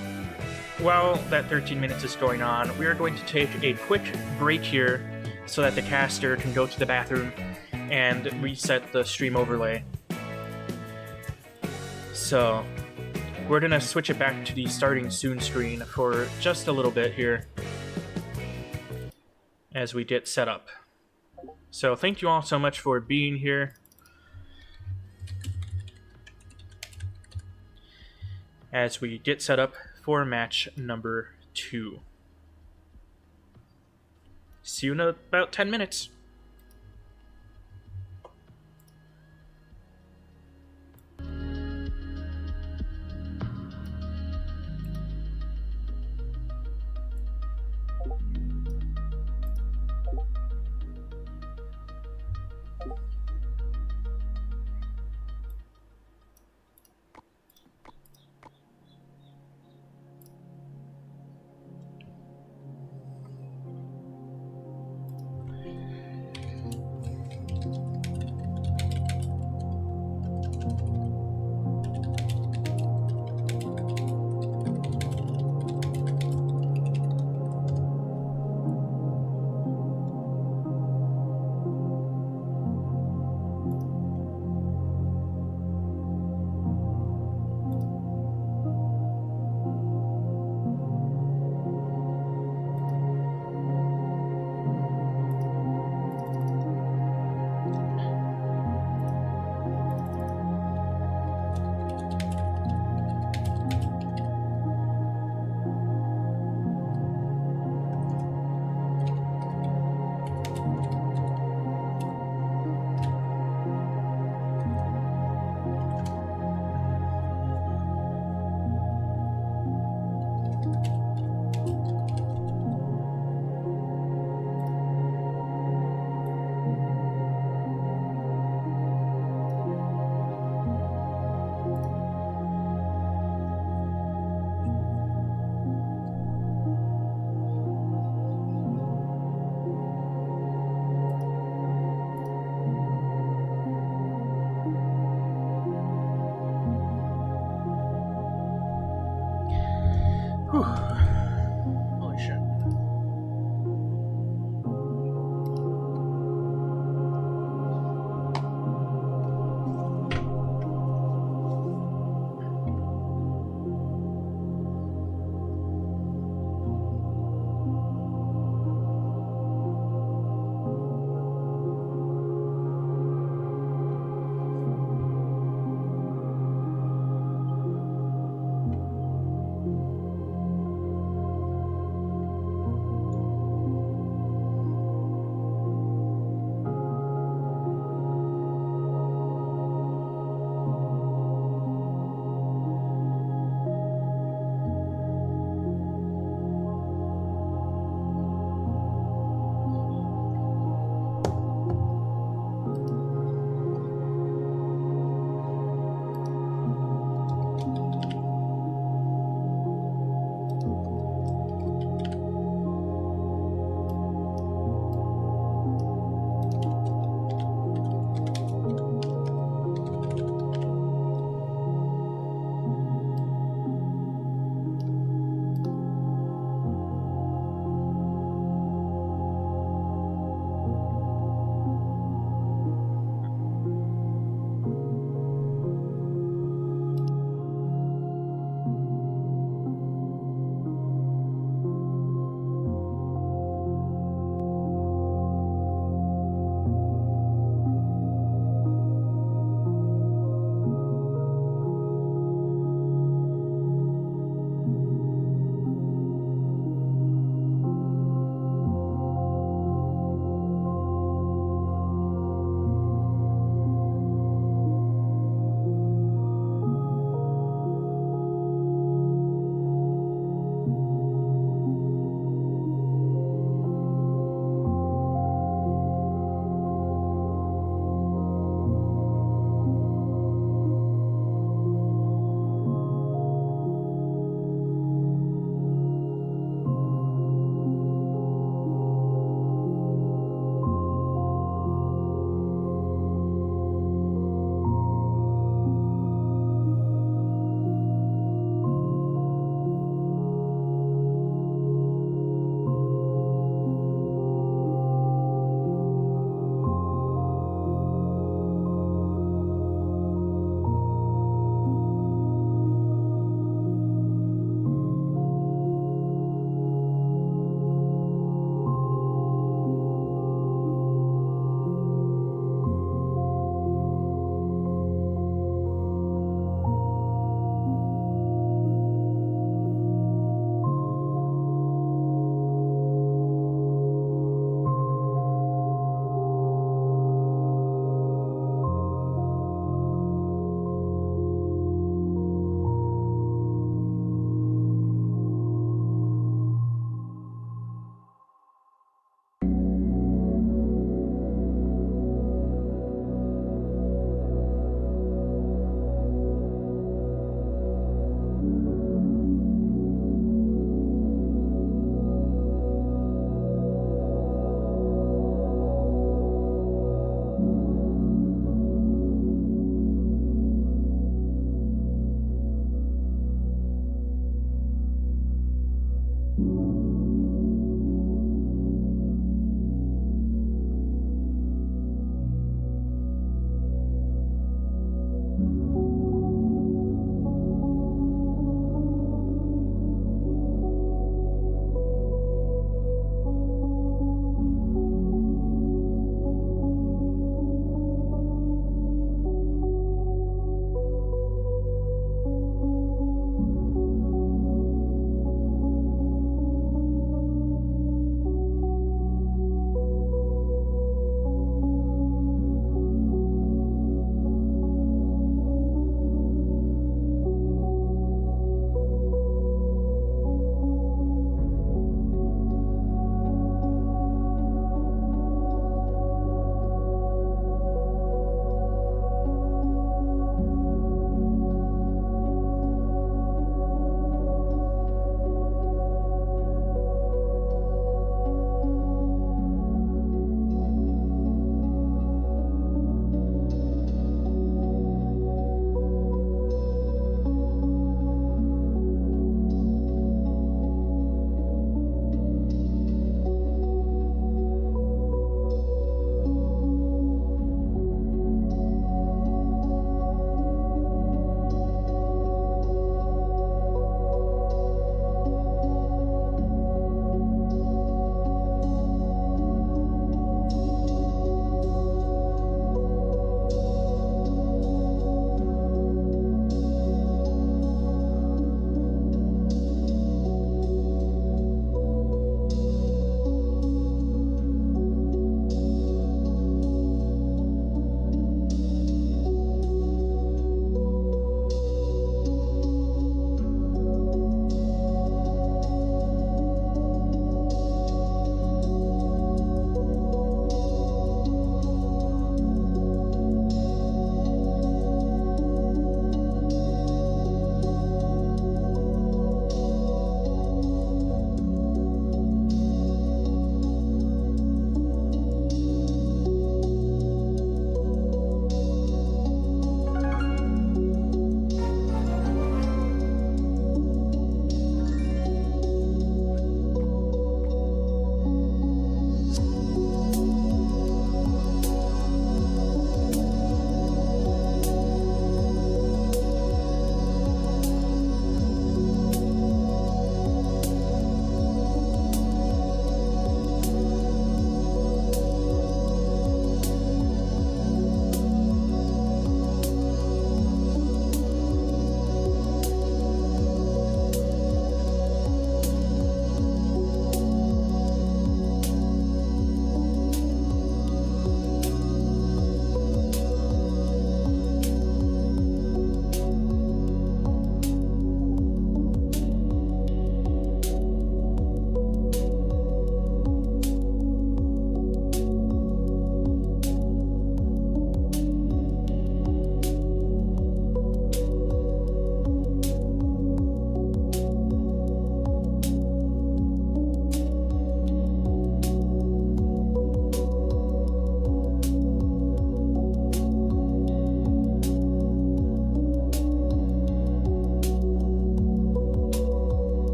while that 13 minutes is going on, we are going to take a quick break here so that the caster can go to the bathroom and reset the stream overlay. So, we're going to switch it back to the starting soon screen for just a little bit here as we get set up. So thank you all so much for being here. As we get set up for match number 2. See you in about 10 minutes.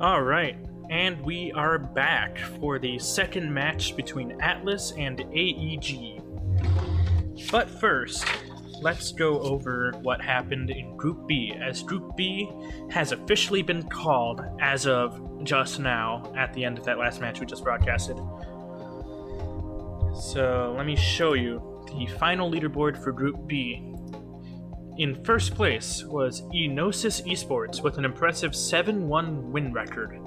Alright, and we are back for the second match between Atlas and AEG. But first, let's go over what happened in Group B, as Group B has officially been called as of just now at the end of that last match we just broadcasted. So let me show you the final leaderboard for Group B. In first place was Enosis Esports with an impressive 7-1 win record,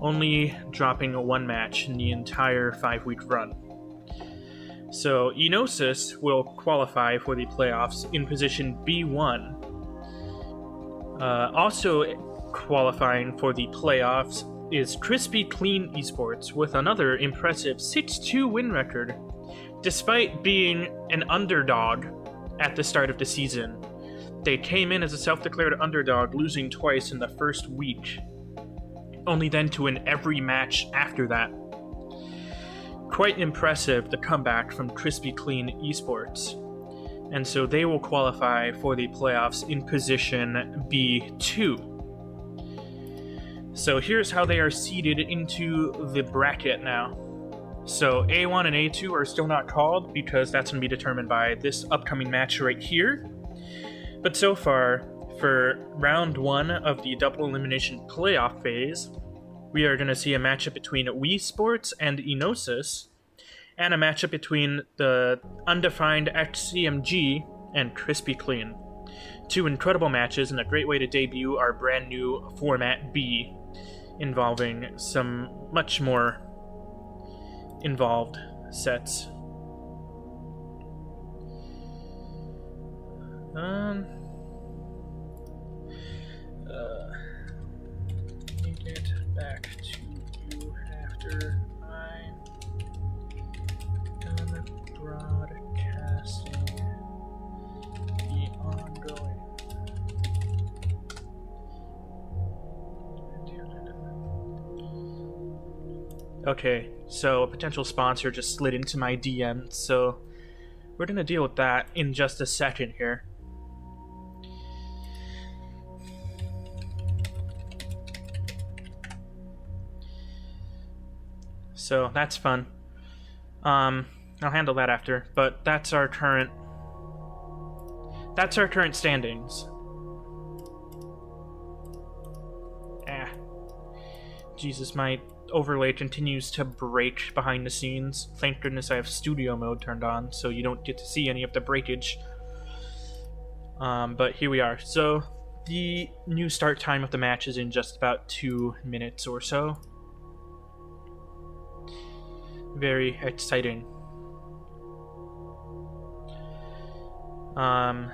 only dropping one match in the entire 5-week run. So Enosis will qualify for the playoffs in position B1. Also qualifying for the playoffs is Crispy Clean Esports with another impressive 6-2 win record, despite being an underdog at the start of the season. They came in as a self-declared underdog, losing twice in the first week, only then to win every match after that. Quite impressive, the comeback from Crispy Clean Esports. And so they will qualify for the playoffs in position B2. So here's how they are seeded into the bracket now. So A1 and A2 are still not called because that's going to be determined by this upcoming match right here. But so far, for round 1 of the double elimination playoff phase, we are going to see a matchup between Wii Sports and Enosis, and a matchup between the undefined XCMG and Crispy Clean. Two incredible matches and a great way to debut our brand new Format B, involving some much more involved sets. Let me get back to you after I'm done broadcasting the ongoing. Okay, so a potential sponsor just slid into my DM, so we're going to deal with that in just a second here. So that's fun. I'll handle that after, but that's our current standings. Jesus, my overlay continues to break behind the scenes. Thank goodness I have studio mode turned on, so you don't get to see any of the breakage. But here we are. So the new start time of the match is in just about 2 minutes or so. Very exciting.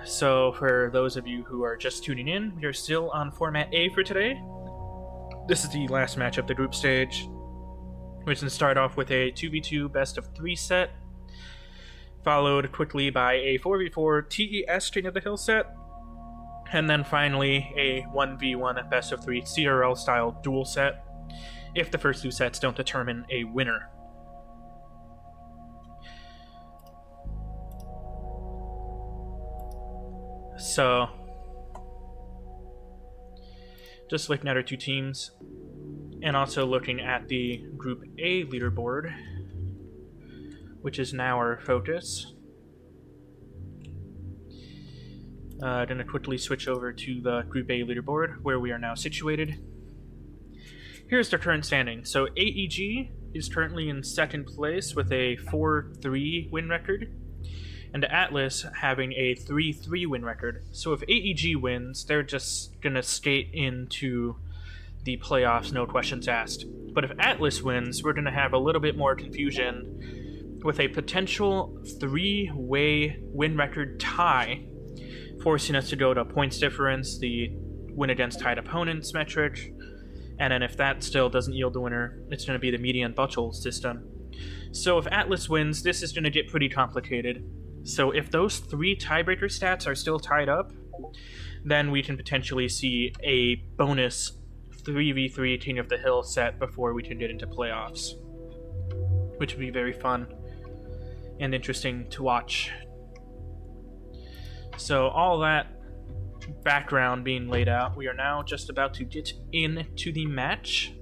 So for those of you who are just tuning in, we are still on Format A for today. This is the last match of the group stage, which will start off with a 2v2 best-of-3 set, followed quickly by a 4v4 TES King of the Hill set, and then finally a 1v1 best-of-3 CRL-style duel set, if the first two sets don't determine a winner. So, just looking at our two teams, and also looking at the Group A leaderboard, which is now our focus. Gonna quickly switch over to the Group A leaderboard, where we are now situated. Here's the current standing. So AEG is currently in second place with a 4-3 win record, and Atlas having a 3-3 win record. So if AEG wins, they're just gonna skate into the playoffs, no questions asked. But if Atlas wins, we're gonna have a little bit more confusion with a potential 3-way win record tie, forcing us to go to points difference, the win against tied opponents metric, and then if that still doesn't yield the winner, it's gonna be the median Butchel system. So if Atlas wins, this is gonna get pretty complicated. So if those 3 tiebreaker stats are still tied up, then we can potentially see a bonus 3v3 King of the Hill set before we can get into playoffs, which would be very fun and interesting to watch. So all that background being laid out, we are now just about to get into the match.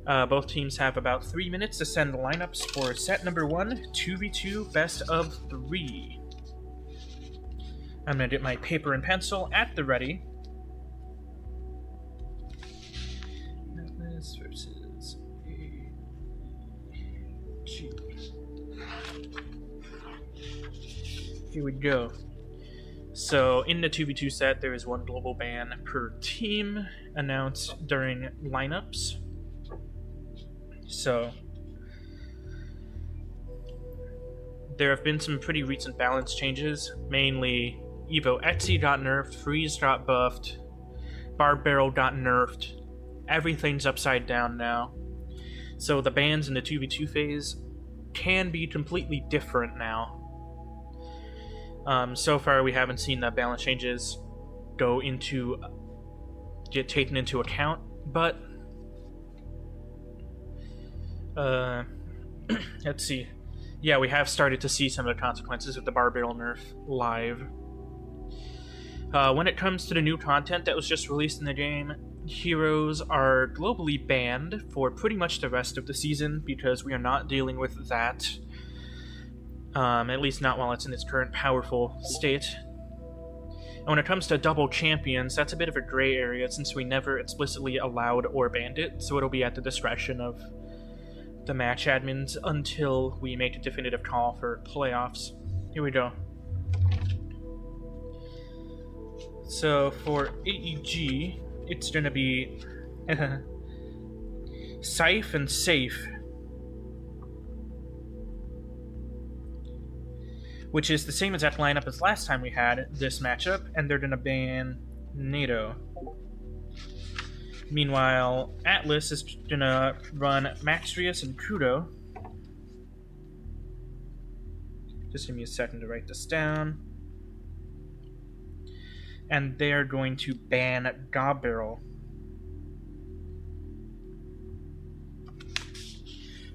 Both teams have about 3 minutes to send lineups for set number 1, 2v2 best of 3. I'm going to get my paper and pencil at the ready. Atlas versus AG. Here we go. So, in the 2v2 set, there is 1 global ban per team announced during lineups. So, there have been some pretty recent balance changes. Mainly, Evo Etsy got nerfed, Freeze got buffed, Barb Barrel got nerfed. Everything's upside down now. So the bans in the 2v2 phase can be completely different now. So far, we haven't seen the balance changes get taken into account, but let's see. Yeah, we have started to see some of the consequences of the Barb Barrel nerf live. When it comes to the new content that was just released in the game, heroes are globally banned for pretty much the rest of the season because we are not dealing with that. At least not while it's in its current powerful state. And when it comes to double champions, that's a bit of a gray area since we never explicitly allowed or banned it, so it'll be at the discretion of the match admins until we make a definitive call for playoffs. Here we go. So for AEG, it's gonna be Scythe and Safe, which is the same exact lineup as last time we had this matchup, and they're gonna ban NATO. Meanwhile, Atlas is gonna run Maxrius and KudO. Just give me a second to write this down. And they're going to ban Gob Barrel.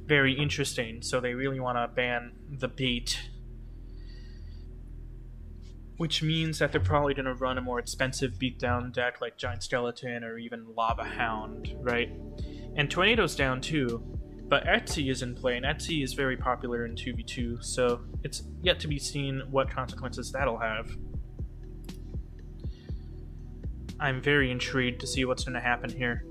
Very interesting. So they really want to ban the bait. Which means that they're probably going to run a more expensive beatdown deck like Giant Skeleton or even Lava Hound, right? And Tornado's down too, but Etsy is in play, and Etsy is very popular in 2v2, so it's yet to be seen what consequences that'll have. I'm very intrigued to see what's going to happen here.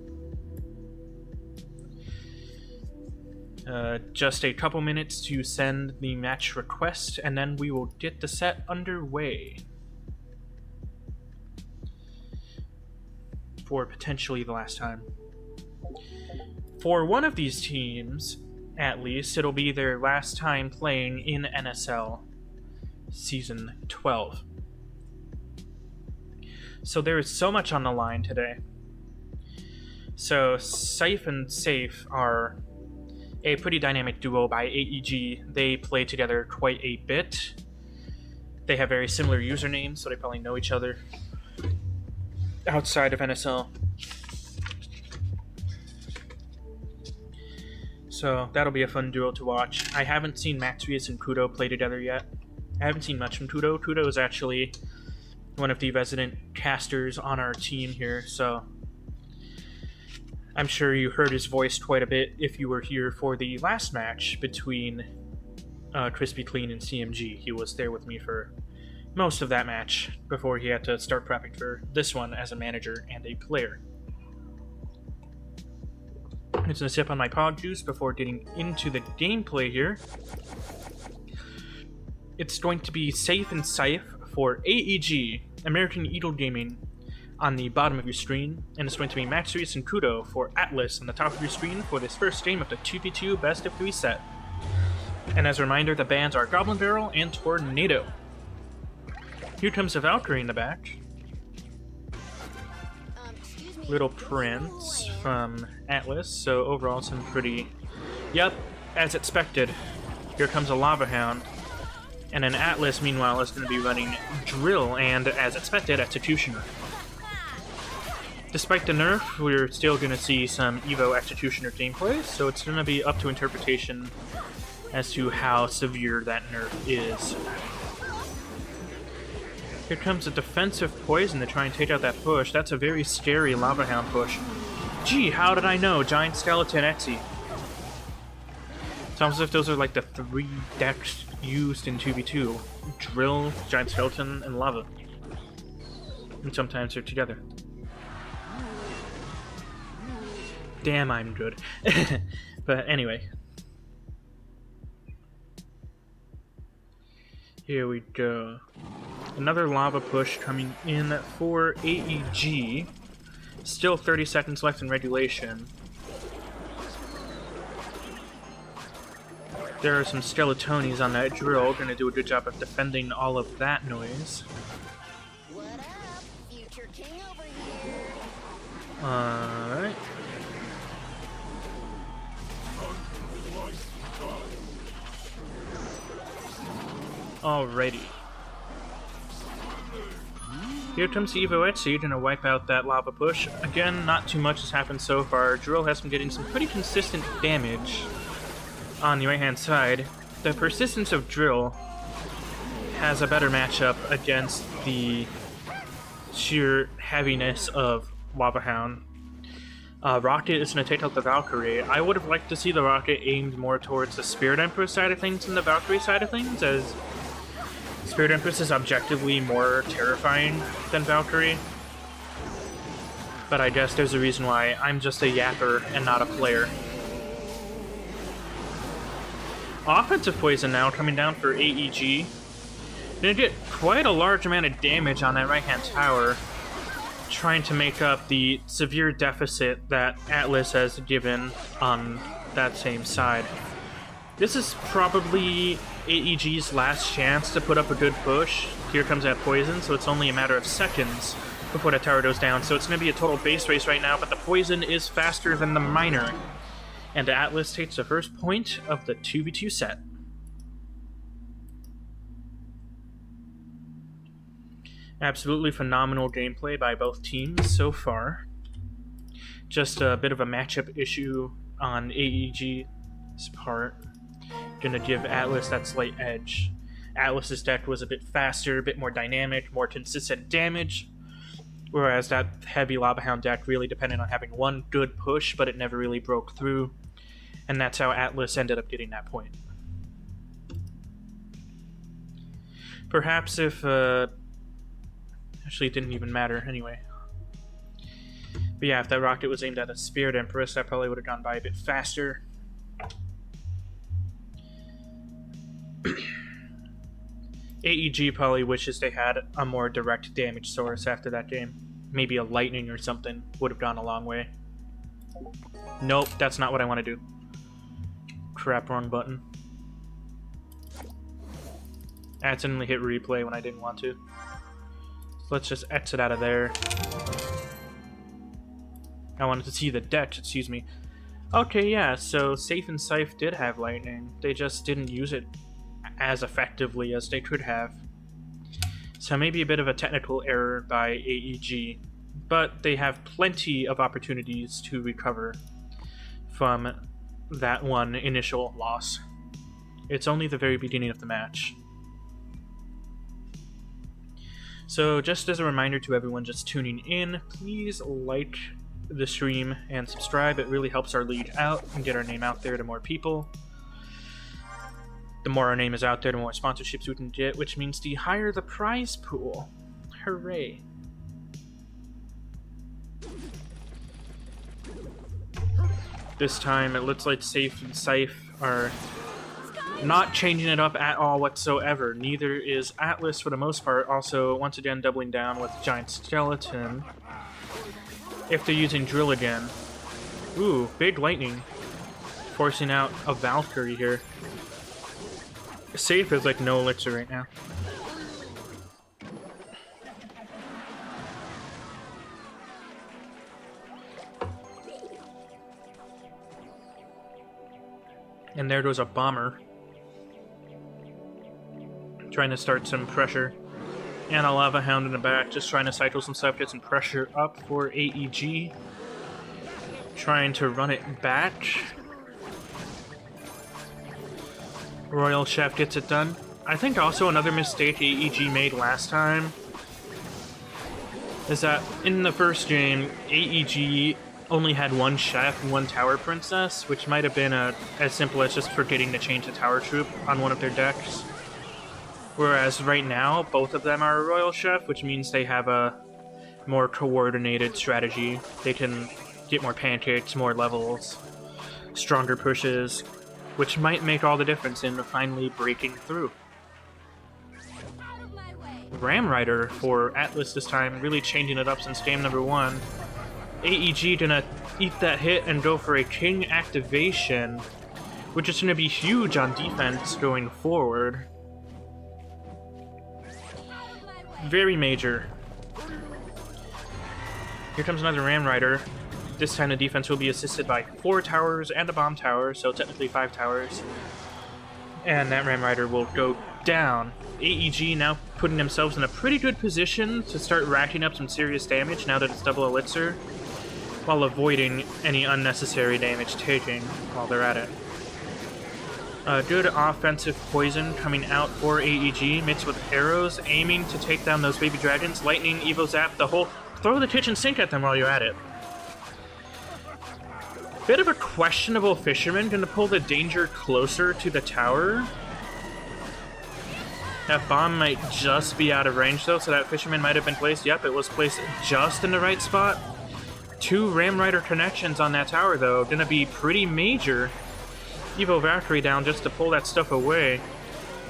Just a couple minutes to send the match request, and then we will get the set underway. For potentially the last time. For one of these teams, at least, it'll be their last time playing in NSL Season 12. So there is so much on the line today. So Scythe and Safe are a pretty dynamic duo by AEG. They play together quite a bit. They have very similar usernames, so they probably know each other outside of NSL. So that'll be a fun duo to watch. I haven't seen Maxrius and KudO play together yet. I haven't seen much from KudO. KudO is actually one of the resident casters on our team here, so I'm sure you heard his voice quite a bit if you were here for the last match between Crispy Clean and CMG. He was there with me for most of that match before he had to start prepping for this one as a manager and a player. I'm just gonna sip on my pod juice before getting into the gameplay here. It's going to be Safe and Scythe for AEG, American Eagle Gaming, on the bottom of your screen, and it's going to be Maxrius and KudO for Atlas on the top of your screen for this first game of the 2v2 best of 3 set. And as a reminder, the bans are Goblin Barrel and Tornado. Here comes the Valkyrie in the back. Little Prince from Atlas, so overall some pretty... Yep, as expected. Here comes a Lava Hound. And an Atlas, meanwhile, is going to be running Drill and, as expected, Executioner. Despite the nerf, we're still going to see some Evo Executioner gameplay, so it's going to be up to interpretation as to how severe that nerf is. Here comes a defensive poison to try and take out that push. That's a very scary Lava Hound push. Gee, how did I know? Giant Skeleton Etsy. It's almost as if those are like the 3 decks used in 2v2. Drill, Giant Skeleton, and Lava. And sometimes they're together. Damn, I'm good. But anyway. Here we go. Another lava push coming in for AEG. Still 30 seconds left in regulation. There are some Skeletonis on that drill. Gonna do a good job of defending all of that noise. What up? Future king over here. Alright. Alrighty. Here comes the Evo Etsy, gonna wipe out that lava push. Again, not too much has happened so far. Drill has been getting some pretty consistent damage on the right-hand side. The persistence of Drill has a better matchup against the sheer heaviness of Lava Hound. Rocket is going to take out the Valkyrie. I would have liked to see the Rocket aimed more towards the Spirit Empress side of things than the Valkyrie side of things, as Spirit Empress is objectively more terrifying than Valkyrie. But I guess there's a reason why I'm just a yapper and not a player. Offensive poison now coming down for AEG. Gonna get quite a large amount of damage on that right-hand tower, trying to make up the severe deficit that Atlas has given on that same side. This is probably AEG's last chance to put up a good push. Here comes that poison, so it's only a matter of seconds before the tower goes down. So it's going to be a total base race right now, but the poison is faster than the miner. And Atlas takes the first point of the 2v2 set. Absolutely phenomenal gameplay by both teams so far. Just a bit of a matchup issue on AEG's part. Gonna give Atlas that slight edge. Atlas's deck was a bit faster, a bit more dynamic, more consistent damage, whereas that heavy Lava Hound deck really depended on having one good push, but it never really broke through, and that's how Atlas ended up getting that point. Perhaps if actually, it didn't even matter anyway. But yeah, if that rocket was aimed at a Spirit Empress, that probably would have gone by a bit faster. AEG probably wishes they had a more direct damage source after that game. Maybe a lightning or something would have gone a long way. Nope, that's not what I want to do. Crap, wrong button. I accidentally hit replay when I didn't want to. Let's just exit out of there. I wanted to see the deck, excuse me. Okay, yeah, so Safe and Scythe did have lightning. They just didn't use it as effectively as they could have. So maybe a bit of a technical error by AEG, but they have plenty of opportunities to recover from that one initial loss. It's only the very beginning of the match. So just as a reminder to everyone just tuning in, please like the stream and subscribe. It really helps our lead out and get our name out there to more people. The more our name is out there, the more sponsorships we can get, which means the higher the prize pool. Hooray. This time it looks like Safe and Scythe are not changing it up at all whatsoever. Neither is Atlas for the most part, also once again doubling down with Giant Skeleton. If they're using Drill again. Ooh, big lightning. Forcing out a Valkyrie here. Safe is like no elixir right now. And there goes a bomber. Trying to start some pressure. And a Lava Hound in the back, just trying to cycle some stuff, get some pressure up for AEG. Trying to run it back. Royal Chef gets it done. I think also another mistake AEG made last time is that in the first game, AEG only had one chef and one tower princess, which might have been as simple as just forgetting to change the tower troop on one of their decks. Whereas right now, both of them are a royal chef, which means they have a more coordinated strategy. They can get more pancakes, more levels, stronger pushes, which might make all the difference in finally breaking through. Ram Rider for Atlas this time, really changing it up since game number 1. AEG gonna eat that hit and go for a King activation, which is gonna be huge on defense going forward. Very major. Here comes another Ram Rider. This time the defense will be assisted by 4 towers and a bomb tower, so technically 5 towers. And that Ram Rider will go down. AEG now putting themselves in a pretty good position to start racking up some serious damage now that it's double elixir, while avoiding any unnecessary damage taking while they're at it. Good offensive poison coming out for AEG, mixed with arrows, aiming to take down those baby dragons. Lightning, Evo Zap, the whole... Throw the kitchen sink at them while you're at it. Bit of a questionable fisherman, gonna pull the danger closer to the tower. That bomb might just be out of range though, so that fisherman might have been placed. Yep, it was placed just in the right spot. 2 Ram Rider connections on that tower though, gonna be pretty major. Evo Valkyrie down just to pull that stuff away.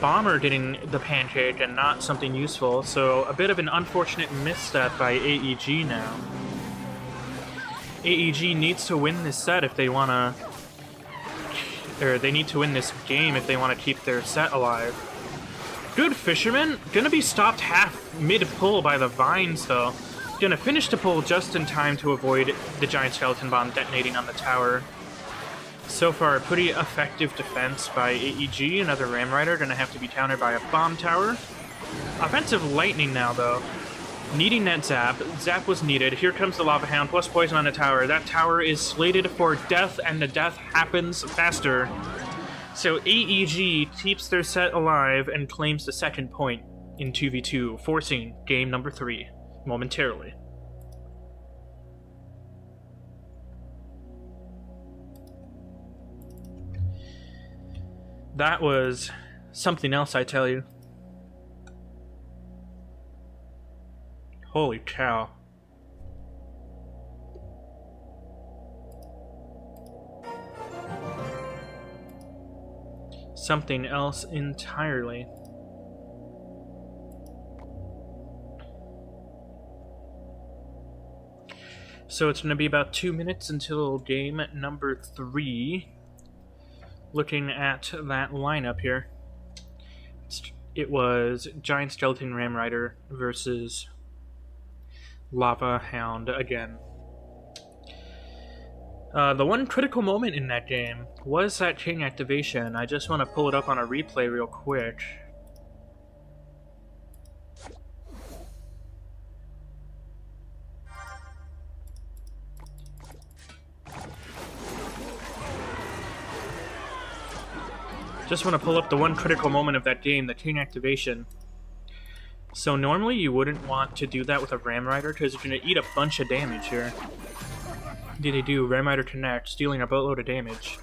Bomber getting the pancake and not something useful, so a bit of an unfortunate misstep by AEG now. AEG needs to win this set if they wanna... Or they need to win this game if they want to keep their set alive. Good fisherman, gonna be stopped half mid-pull by the vines though. Gonna finish the pull just in time to avoid the giant skeleton bomb detonating on the tower. So far, a pretty effective defense by AEG. Another Ram Rider gonna have to be countered by a bomb tower. Offensive lightning now though. Needing that zap. Zap was needed. Here comes the Lava Hound plus poison on the tower. That tower is slated for death, and the death happens faster. So AEG keeps their set alive and claims the second point in 2v2, forcing game number 3 momentarily. That was something else, I tell you. Holy cow. Something else entirely. So it's going to be about 2 minutes until game number 3. Looking at that lineup here, it was Giant Skeleton Ram Rider versus Lava Hound again. The one critical moment in that game was that King activation. I just want to pull it up on a replay real quick. Just want to pull up the one critical moment of that game, the King activation. So normally you wouldn't want to do that with a Ram Rider because you're going to eat a bunch of damage here. Did they do Ram Rider Connect, stealing a boatload of damage.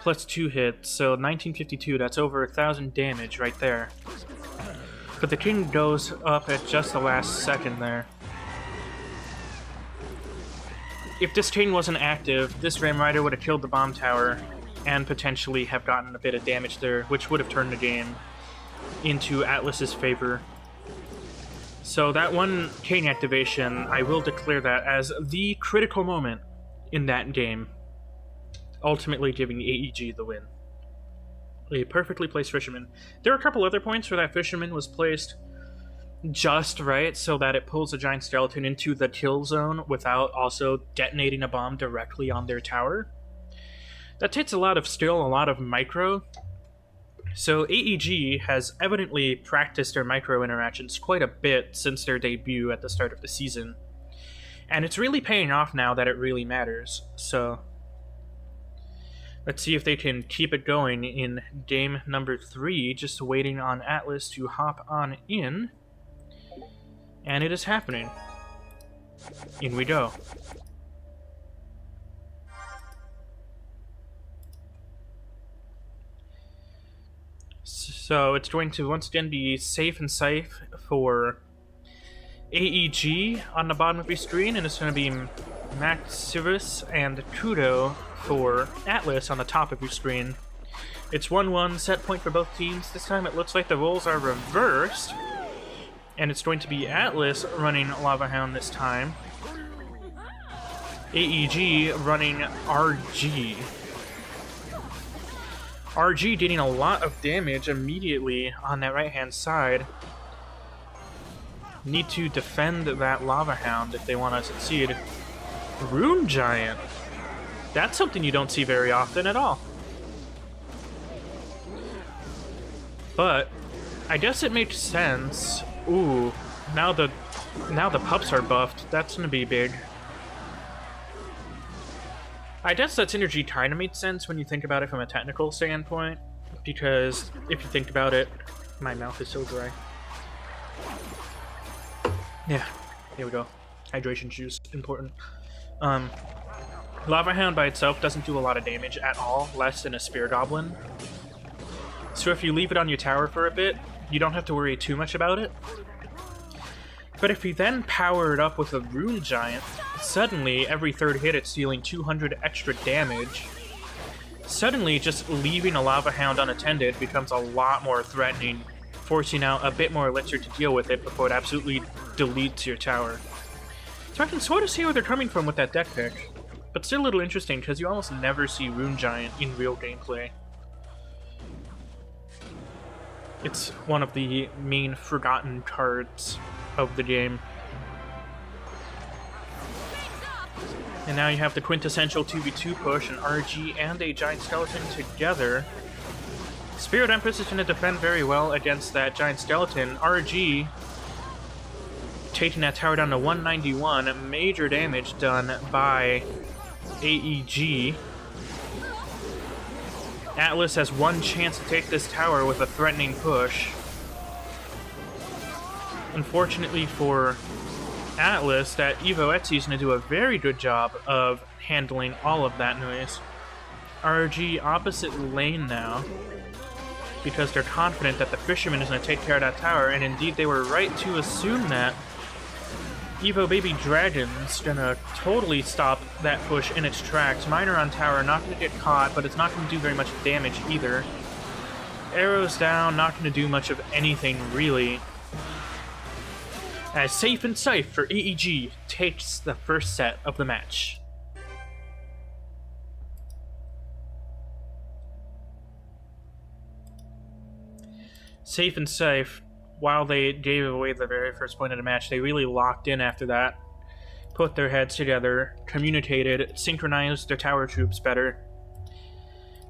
Plus 2 hits, so 1952, that's over 1,000 damage right there. But the King goes up at just the last second there. If this King wasn't active, this Ram Rider would have killed the bomb tower and potentially have gotten a bit of damage there, which would have turned the game into Atlas's favor. So that one King activation, I will declare that as the critical moment in that game, ultimately giving AEG the win. A perfectly placed fisherman. There are a couple other points where that fisherman was placed just right so that it pulls a giant skeleton into the kill zone without also detonating a bomb directly on their tower. That takes a lot of skill, a lot of micro. So AEG has evidently practiced their micro interactions quite a bit since their debut at the start of the season. And it's really paying off now that it really matters. So let's see if they can keep it going in game number 3, just waiting on Atlas to hop on in. And it is happening. In we go. So it's going to once again be safe and safe for AEG on the bottom of your screen, and it's going to be Maximus and KudO for Atlas on the top of your screen. It's 1-1 set point for both teams. This time it looks like the roles are reversed, and it's going to be Atlas running Lava Hound this time. AEG running RG. RG getting a lot of damage immediately on that right-hand side. Need to defend that Lava Hound if they want to succeed. Rune Giant. That's something you don't see very often at all. But I guess it makes sense. Ooh, now the pups are buffed. That's gonna be big. I guess that synergy kind of made sense when you think about it from a technical standpoint, because if you think about it, my mouth is so dry. Yeah, here we go. Hydration juice, important. Lava Hound by itself doesn't do a lot of damage at all, less than a Spear Goblin. So if you leave it on your tower for a bit, you don't have to worry too much about it. But if you then power it up with a Rune Giant, suddenly every third hit it's dealing 200 extra damage. Suddenly just leaving a Lava Hound unattended becomes a lot more threatening, forcing out a bit more elixir to deal with it before it absolutely deletes your tower. So I can sort of see where they're coming from with that deck pick, but still a little interesting because you almost never see Rune Giant in real gameplay. It's one of the main forgotten cards of the game. And now you have the quintessential 2v2 push, an RG and a Giant Skeleton together. Spirit Empress is going to defend very well against that Giant Skeleton. RG taking that tower down to 191. Major damage done by AEG. Atlas has one chance to take this tower with a threatening push. Unfortunately for Atlas, that Evo Etsy is going to do a very good job of handling all of that noise. RG opposite lane now, because they're confident that the Fisherman is going to take care of that tower, and indeed they were right to assume that. Evo Baby Dragon's gonna totally stop that push in its tracks. Miner on tower, not gonna get caught, but it's not gonna do very much damage either. Arrows down, not gonna do much of anything really. As Safe and Safe for AEG takes the first set of the match. Safe and Safe, while they gave away the very first point of the match, they really locked in after that, put their heads together, communicated, synchronized their tower troops better,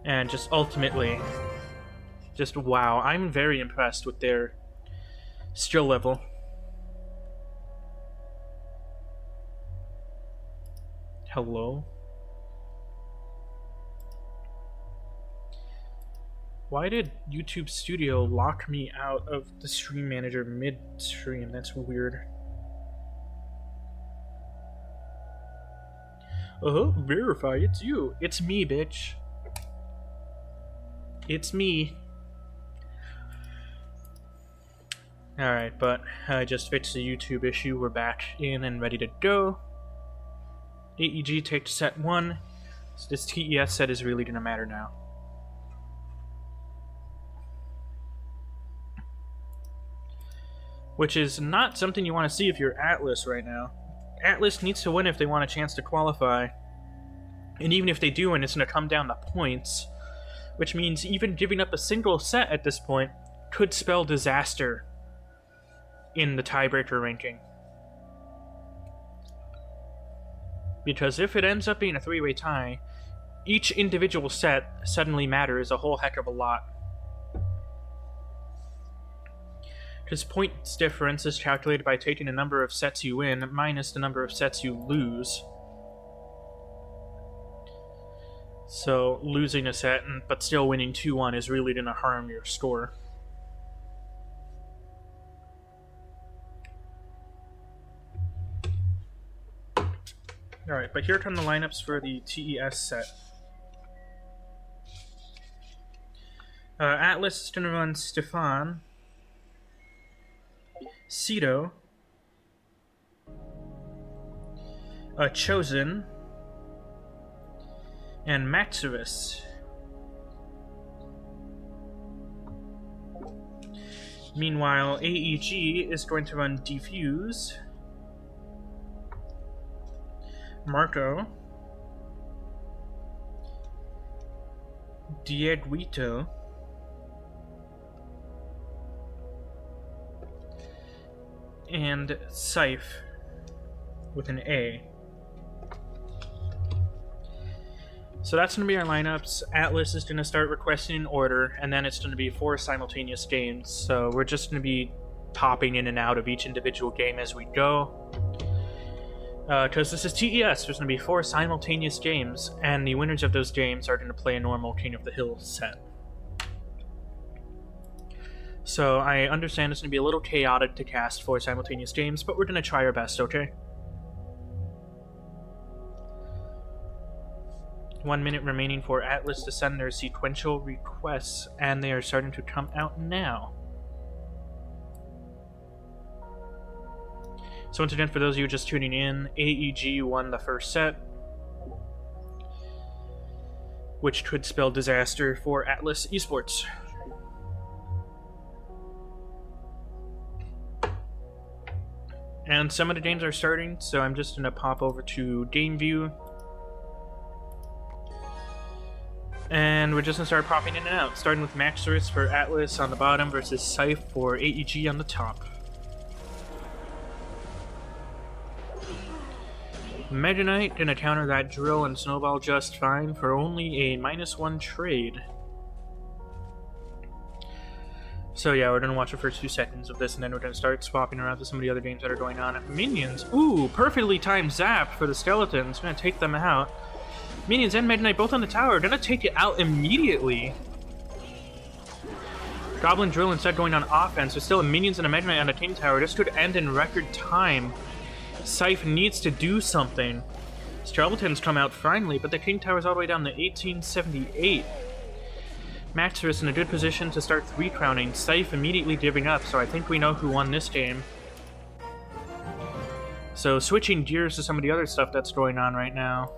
and just ultimately, just wow, I'm very impressed with their skill level. Hello? Why did YouTube Studio lock me out of the stream manager mid-stream? That's weird. Verify, it's you. It's me, bitch. It's me. Alright, but I just fixed the YouTube issue. We're back in and ready to go. AEG takes set 1. So this TES set is really gonna matter now. Which is not something you want to see if you're Atlas right now. Atlas needs to win if they want a chance to qualify. And even if they do win, it's going to come down to points. Which means even giving up a single set at this point could spell disaster in the tiebreaker ranking. Because if it ends up being a three-way tie, each individual set suddenly matters a whole heck of a lot. Because points difference is calculated by taking the number of sets you win minus the number of sets you lose. So losing a set but still winning 2-1 is really going to harm your score. Alright, but here come the lineups for the TES set. Atlas is going to run Stefan, KudO, Chosen, and Maximus. Meanwhile, AEG is going to run Defuse, Marco, Dieguito, and Scythe with an A. So that's going to be our lineups. Atlas is going to start requesting an order, and then it's going to be 4 simultaneous games. So we're just going to be popping in and out of each individual game as we go. Because this is TES, there's going to be 4 simultaneous games, and the winners of those games are going to play a normal King of the Hill set. So I understand it's going to be a little chaotic to cast 4 simultaneous games, but we're going to try our best, okay? 1 minute remaining for Atlas to send their sequential requests, and they are starting to come out now. So once again, for those of you just tuning in, AEG won the first set, which could spell disaster for Atlas Esports. And some of the games are starting, so I'm just going to pop over to Game View. And we're just going to start popping in and out, starting with Maximus for Atlas on the bottom versus Scythe for AEG on the top. Meta Knight gonna counter that drill and snowball just fine for only a -1 trade. So yeah, we're gonna watch the first 2 seconds of this, and then we're gonna start swapping around to some of the other games that are going on. Minions, ooh, perfectly timed zap for the skeletons, gonna take them out. Minions and Meta Knight both on the tower, gonna take it out immediately. Goblin Drill instead going on offense, there's still a Minions and a Meta Knight on the King Tower. This could end in record time. Scythe needs to do something. Skeletons come out finally, but the King Tower's all the way down to 1878. Maximus in a good position to start 3-crowning. Scythe immediately giving up, so I think we know who won this game. So switching gears to some of the other stuff that's going on right now.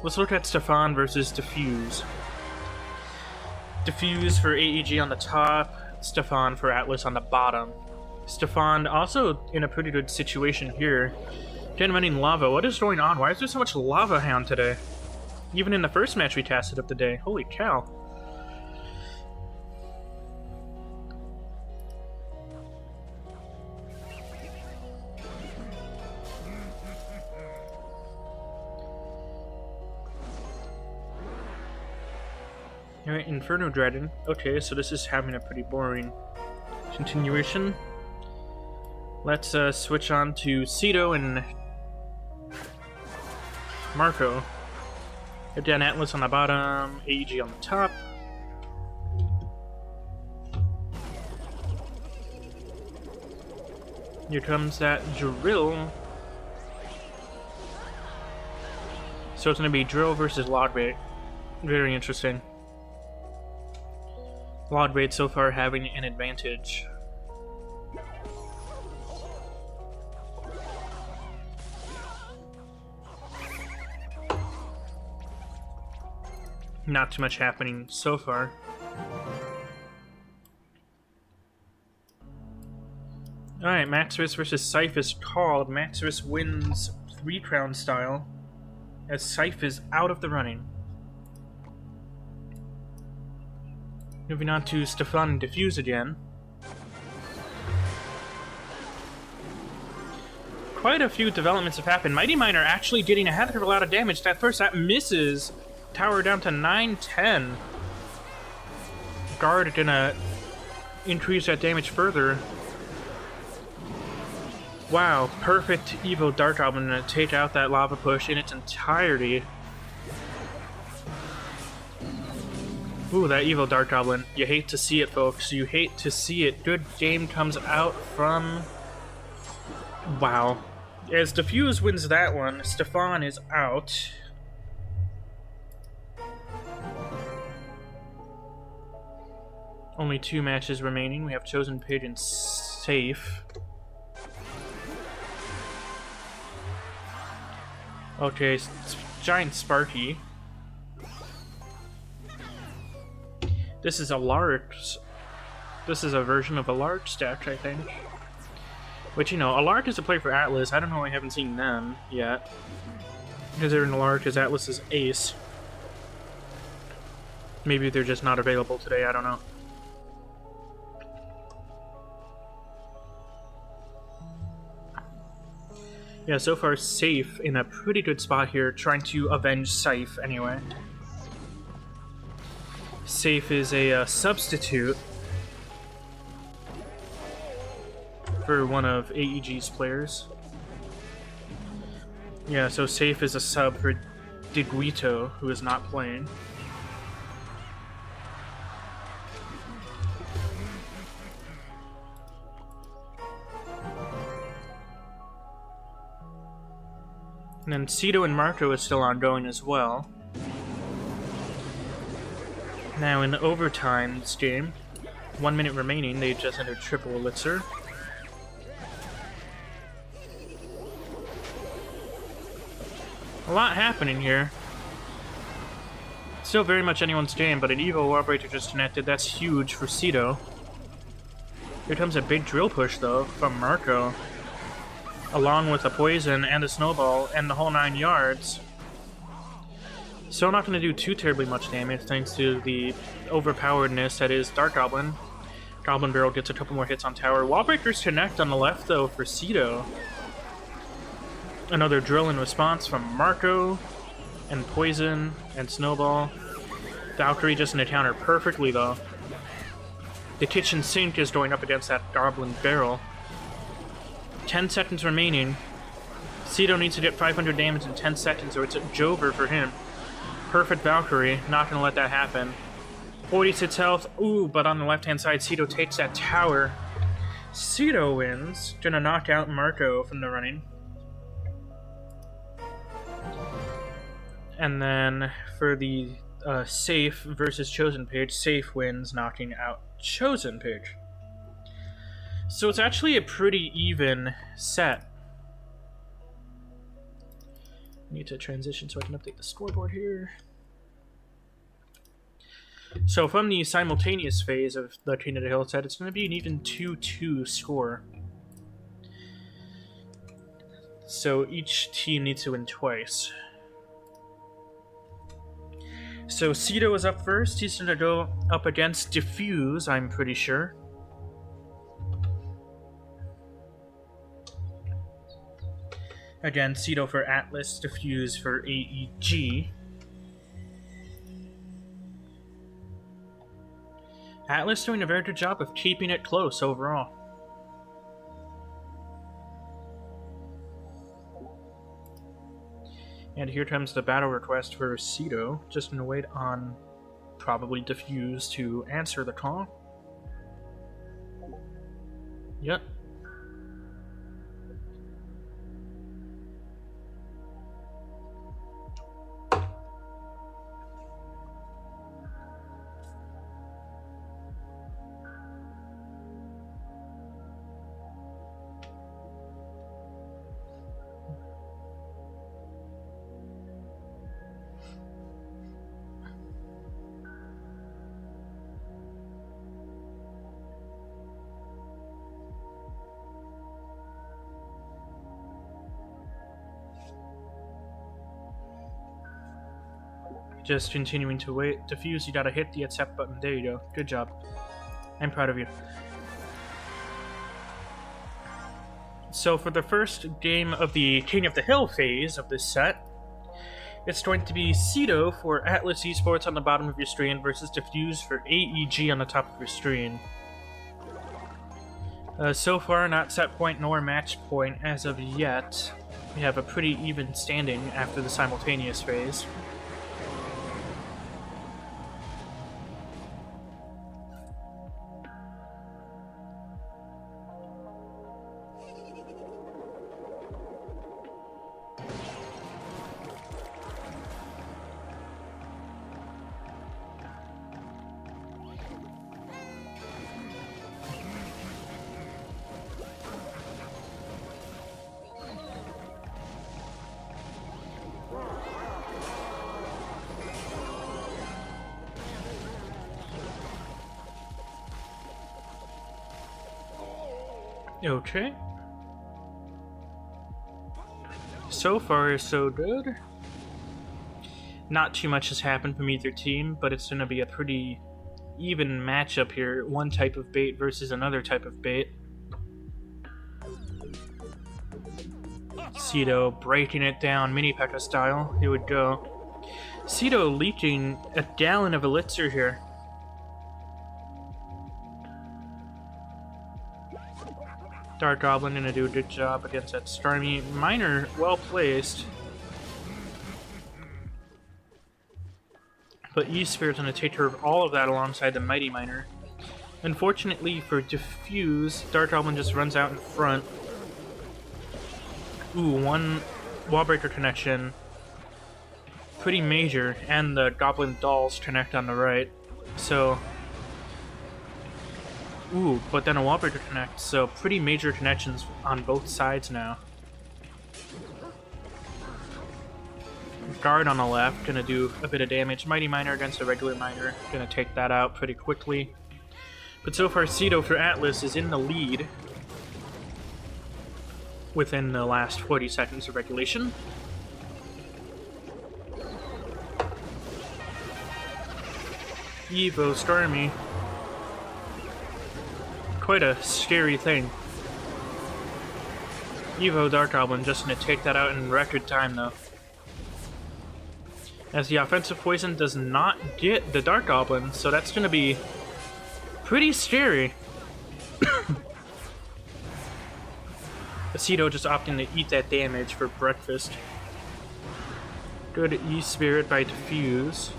Let's look at Stefan versus Defuse. Defuse for AEG on the top, Stefan for Atlas on the bottom. Stefan also in a pretty good situation here. Again, running Lava. What is going on? Why is there so much Lava Hound today? Even in the first match we casted up today. Holy cow. Alright, Inferno Dragon. Okay, so this is having a pretty boring continuation. Let's switch on to KudO and Marco. Again, Atlas on the bottom, AEG on the top. Here comes that drill. So it's going to be drill versus Logbait. Very interesting. Logbait so far having an advantage. Not too much happening so far. Alright, Maximus versus Scythe is called. Maximus wins 3-crown style, as Scythe is out of the running. Moving on to Stefan and Defuse again. Quite a few developments have happened. Mighty Miner actually getting a heck of a lot of damage. That first, that misses. Tower down to 910. Guard gonna increase that damage further. Wow, perfect Evo Dark Goblin gonna take out that lava push in its entirety. Ooh, that Evo Dark Goblin. You hate to see it, folks. You hate to see it. Good game comes out from... Wow. As Diffuse wins that one, Stefan is out. Only 2 matches remaining. We have Chosen Page and Safe. Okay, Giant Sparky. This is a large... This is a version of a large stack, I think. Which, you know, Alark is a play for Atlas. I don't know why I haven't seen them yet. Because they're in Alark, because Atlas is ace. Maybe they're just not available today, I don't know. Yeah, so far Safe in a pretty good spot here, trying to avenge Scythe anyway. Safe is a substitute for one of AEG's players. Yeah, so Safe is a sub for Diguito, who is not playing. And then KudO and Marco is still ongoing as well. Now in overtime this game, 1 minute remaining, they just entered triple elixir. A lot happening here. Still very much anyone's game, but an Evo Operator just connected. That's huge for KudO. Here comes a big drill push though from Marco, along with a poison and a snowball and the whole 9 yards. So not going to do too terribly much damage thanks to the overpoweredness that is Dark Goblin. Goblin Barrel gets a couple more hits on tower. Wallbreakers connect on the left though for KudO. Another drill in response from Marco, and poison and snowball. Valkyrie just in a counter perfectly though. The kitchen sink is going up against that Goblin Barrel. 10 seconds remaining. KudO needs to get 500 damage in 10 seconds or it's a jover for him. Perfect Valkyrie, not gonna let that happen. 46 health, ooh, but on the left hand side, KudO takes that tower. KudO wins, gonna knock out Marco from the running. And then for the Safe versus Chosen Page, Safe wins, knocking out Chosen Page. So it's actually a pretty even set. Need to transition so I can update the scoreboard here. So from the simultaneous phase of the King of the Hill set, it's going to be an even 2-2 score. So each team needs to win twice. So KudO is up first. He's going to go up against Diffuse, I'm pretty sure. Again, KudO for Atlas, Diffuse for AEG. Atlas doing a very good job of keeping it close overall. And here comes the battle request for KudO. Just gonna wait on probably Diffuse to answer the call. Yep. Just continuing to wait. Diffuse, you gotta hit the accept button. There you go. Good job. I'm proud of you. So for the first game of the King of the Hill phase of this set, it's going to be KudO for Atlas Esports on the bottom of your screen versus Diffuse for AEG on the top of your screen. So far, not set point nor match point as of yet. We have a pretty even standing after the simultaneous phase. Okay. So far, so good. Not too much has happened from either team, but it's going to be a pretty even matchup here. One type of bait versus another type of bait. KudO breaking it down, mini P.E.K.K.A style. Here we go. KudO leaking a gallon of elixir here. Dark Goblin gonna do a good job against that Starmie. Miner well placed. But E-Spirit's gonna take care of all of that alongside the Mighty Miner. Unfortunately for Diffuse, Dark Goblin just runs out in front. Ooh, one Wallbreaker connection. Pretty major, and the Goblin Dolls connect on the right. So... Ooh, but then a Wallbreaker connect, so pretty major connections on both sides now. Guard on the left, gonna do a bit of damage. Mighty Miner against a regular Miner, gonna take that out pretty quickly. But so far, KudO for Atlas is in the lead within the last 40 seconds of regulation. Evo Starmie. Quite a scary thing. Evo Dark Goblin just gonna take that out in record time though. As the offensive poison does not get the Dark Goblin, so that's gonna be pretty scary. KudO just opting to eat that damage for breakfast. Good E-Spirit by Diffuse.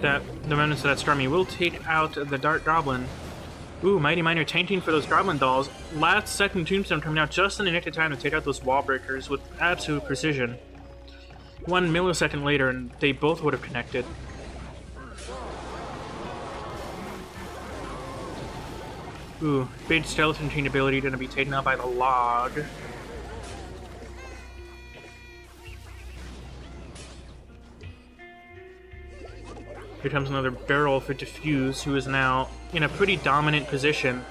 That the remnants of that Starmie will take out the Dark Goblin. Ooh, Mighty Miner tanking for those Goblin Dolls. Last second Tombstone coming out just in the nick of time to take out those wall breakers with absolute precision. 1 millisecond later and they both would have connected. Ooh, big Skeleton Chain ability gonna be taken out by the log. Here comes another barrel for Diffuse, who is now in a pretty dominant position.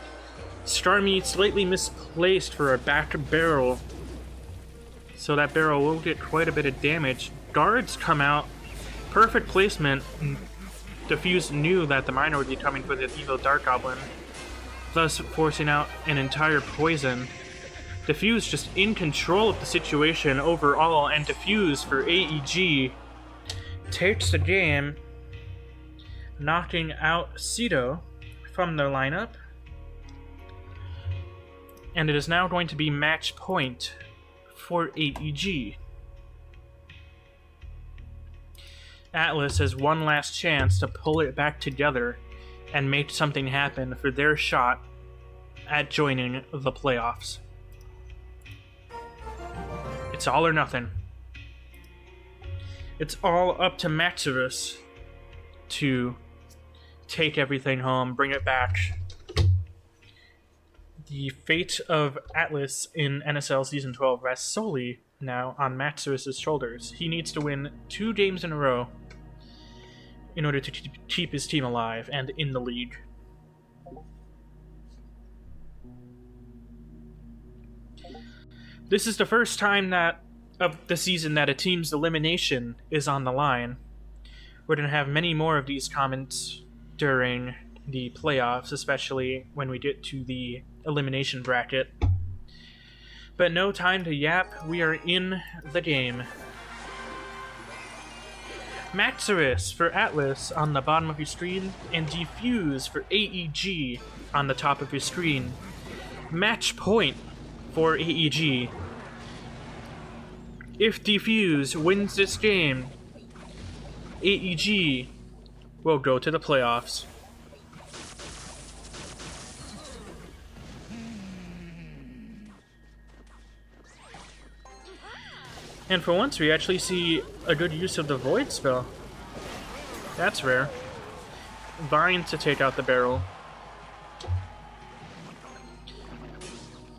Starmie slightly misplaced for a back barrel, so that barrel will get quite a bit of damage. Guards come out, perfect placement. Diffuse knew that the Miner would be coming for the Evo Dark Goblin, thus forcing out an entire poison. Diffuse just in control of the situation overall, and Diffuse for AEG takes the game, knocking out KudO from their lineup. And it is now going to be match point for AEG. Atlas has one last chance to pull it back together and make something happen for their shot at joining the playoffs. It's all or nothing. It's all up to Maximus to take everything home, bring it back. The fate of Atlas in NSL Season 12 rests solely now on Maximus' shoulders. He needs to win 2 games in a row in order to keep his team alive and in the league. This is the first time that of the season that a team's elimination is on the line. We're going to have many more of these comments during the playoffs, especially when we get to the elimination bracket. But no time to yap, we are in the game. Maximus for Atlas on the bottom of your screen, and Diffuse for AEG on the top of your screen. Match point for AEG. If Diffuse wins this game, AEG will go to the playoffs. And for once, we actually see a good use of the Void spell. That's rare. Vine to take out the barrel.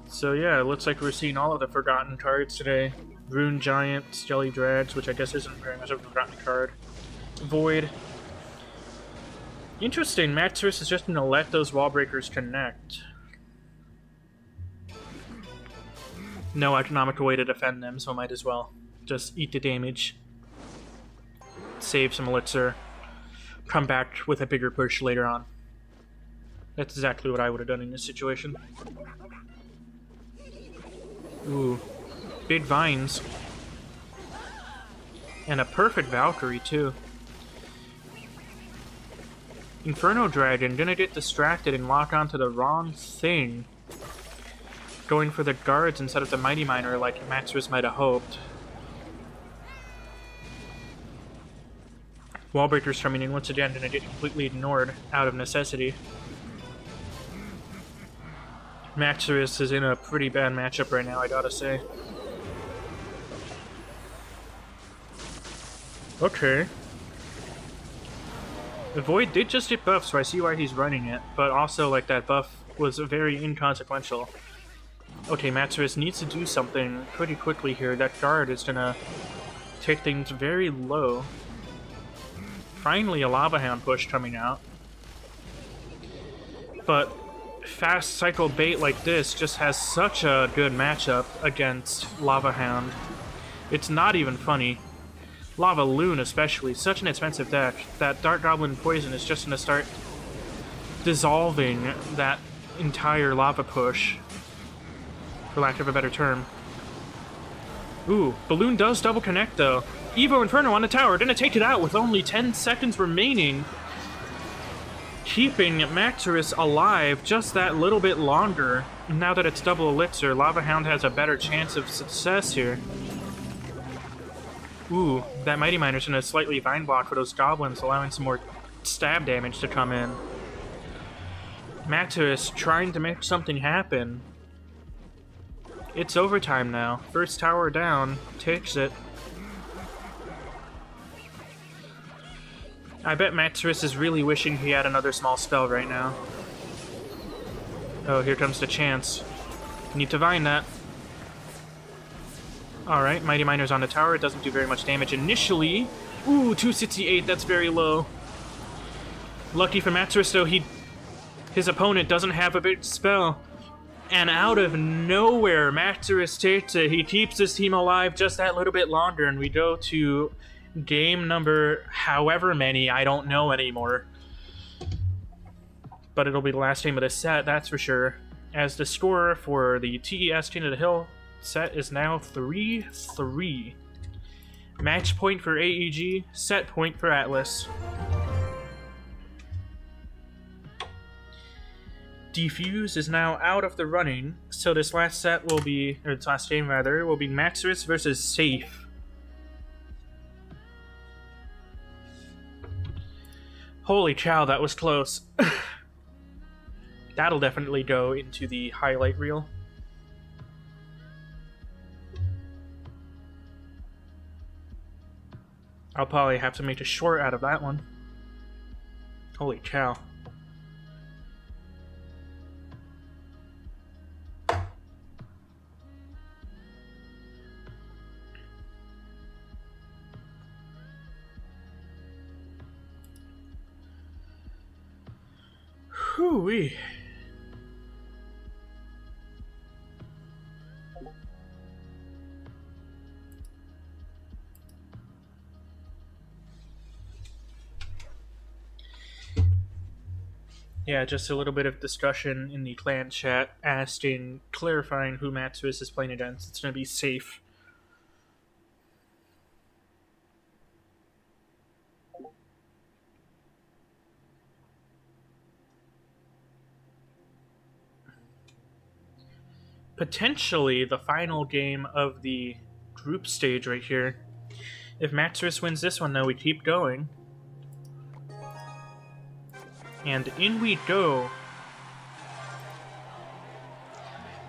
So yeah, it looks like we're seeing all of the forgotten cards today. Rune Giant, Jelly Drags, which I guess isn't very much of a forgotten card. Void. Interesting, Matris is just gonna let those wall breakers connect. No economical way to defend them, so might as well just eat the damage. Save some elixir. Come back with a bigger push later on. That's exactly what I would have done in this situation. Ooh. Big vines. And a perfect Valkyrie, too. Inferno Dragon gonna get distracted and lock onto the wrong thing. Going for the guards instead of the Mighty Miner like Maxus might have hoped. Wallbreakers coming in once again gonna get completely ignored out of necessity. Maxus is in a pretty bad matchup right now, I gotta say. Okay. The Void did just get buffed, so I see why he's running it, but also, like, that buff was very inconsequential. Okay, Matsuris needs to do something pretty quickly here. That guard is gonna take things very low. Finally, a Lava Hound push coming out. But fast cycle bait like this just has such a good matchup against Lava Hound. It's not even funny. Lava Loon especially, such an expensive deck. That Dark Goblin Poison is just gonna start dissolving that entire lava push, for lack of a better term. Ooh, Balloon does double connect though. Evo Inferno on the tower, gonna take it out with only 10 seconds remaining. Keeping Maxurus alive just that little bit longer. Now that it's double elixir, Lava Hound has a better chance of success here. Ooh, that Mighty Miner's gonna slightly vine block for those goblins, allowing some more stab damage to come in. Maxurus trying to make something happen. It's overtime now. First tower down, takes it. I bet Maxurus is really wishing he had another small spell right now. Oh, here comes the chance. Need to vine that. Alright, Mighty Miner's on the tower. It doesn't do very much damage initially. Ooh, 268, that's very low. Lucky for Maxurus, though, his opponent doesn't have a big spell. And out of nowhere, Maxurus takes it. He keeps his team alive just that little bit longer, and we go to game number however many, I don't know anymore. But it'll be the last game of this set, that's for sure. As the score for the TES King of the Hill set is now 3-3. Match point for AEG, set point for Atlas. Defuse is now out of the running, so this last set will be, or this last game rather, will be Maxurus versus Safe. Holy cow, that was close. That'll definitely go into the highlight reel. I'll probably have to make a short out of that one. Holy cow. Whew-wee. Yeah, just a little bit of discussion in the clan chat, asking, clarifying who Matsuis is playing against. It's going to be Safe. Potentially the final game of the group stage right here. If Maxurus wins this one, though, we keep going. And in we go.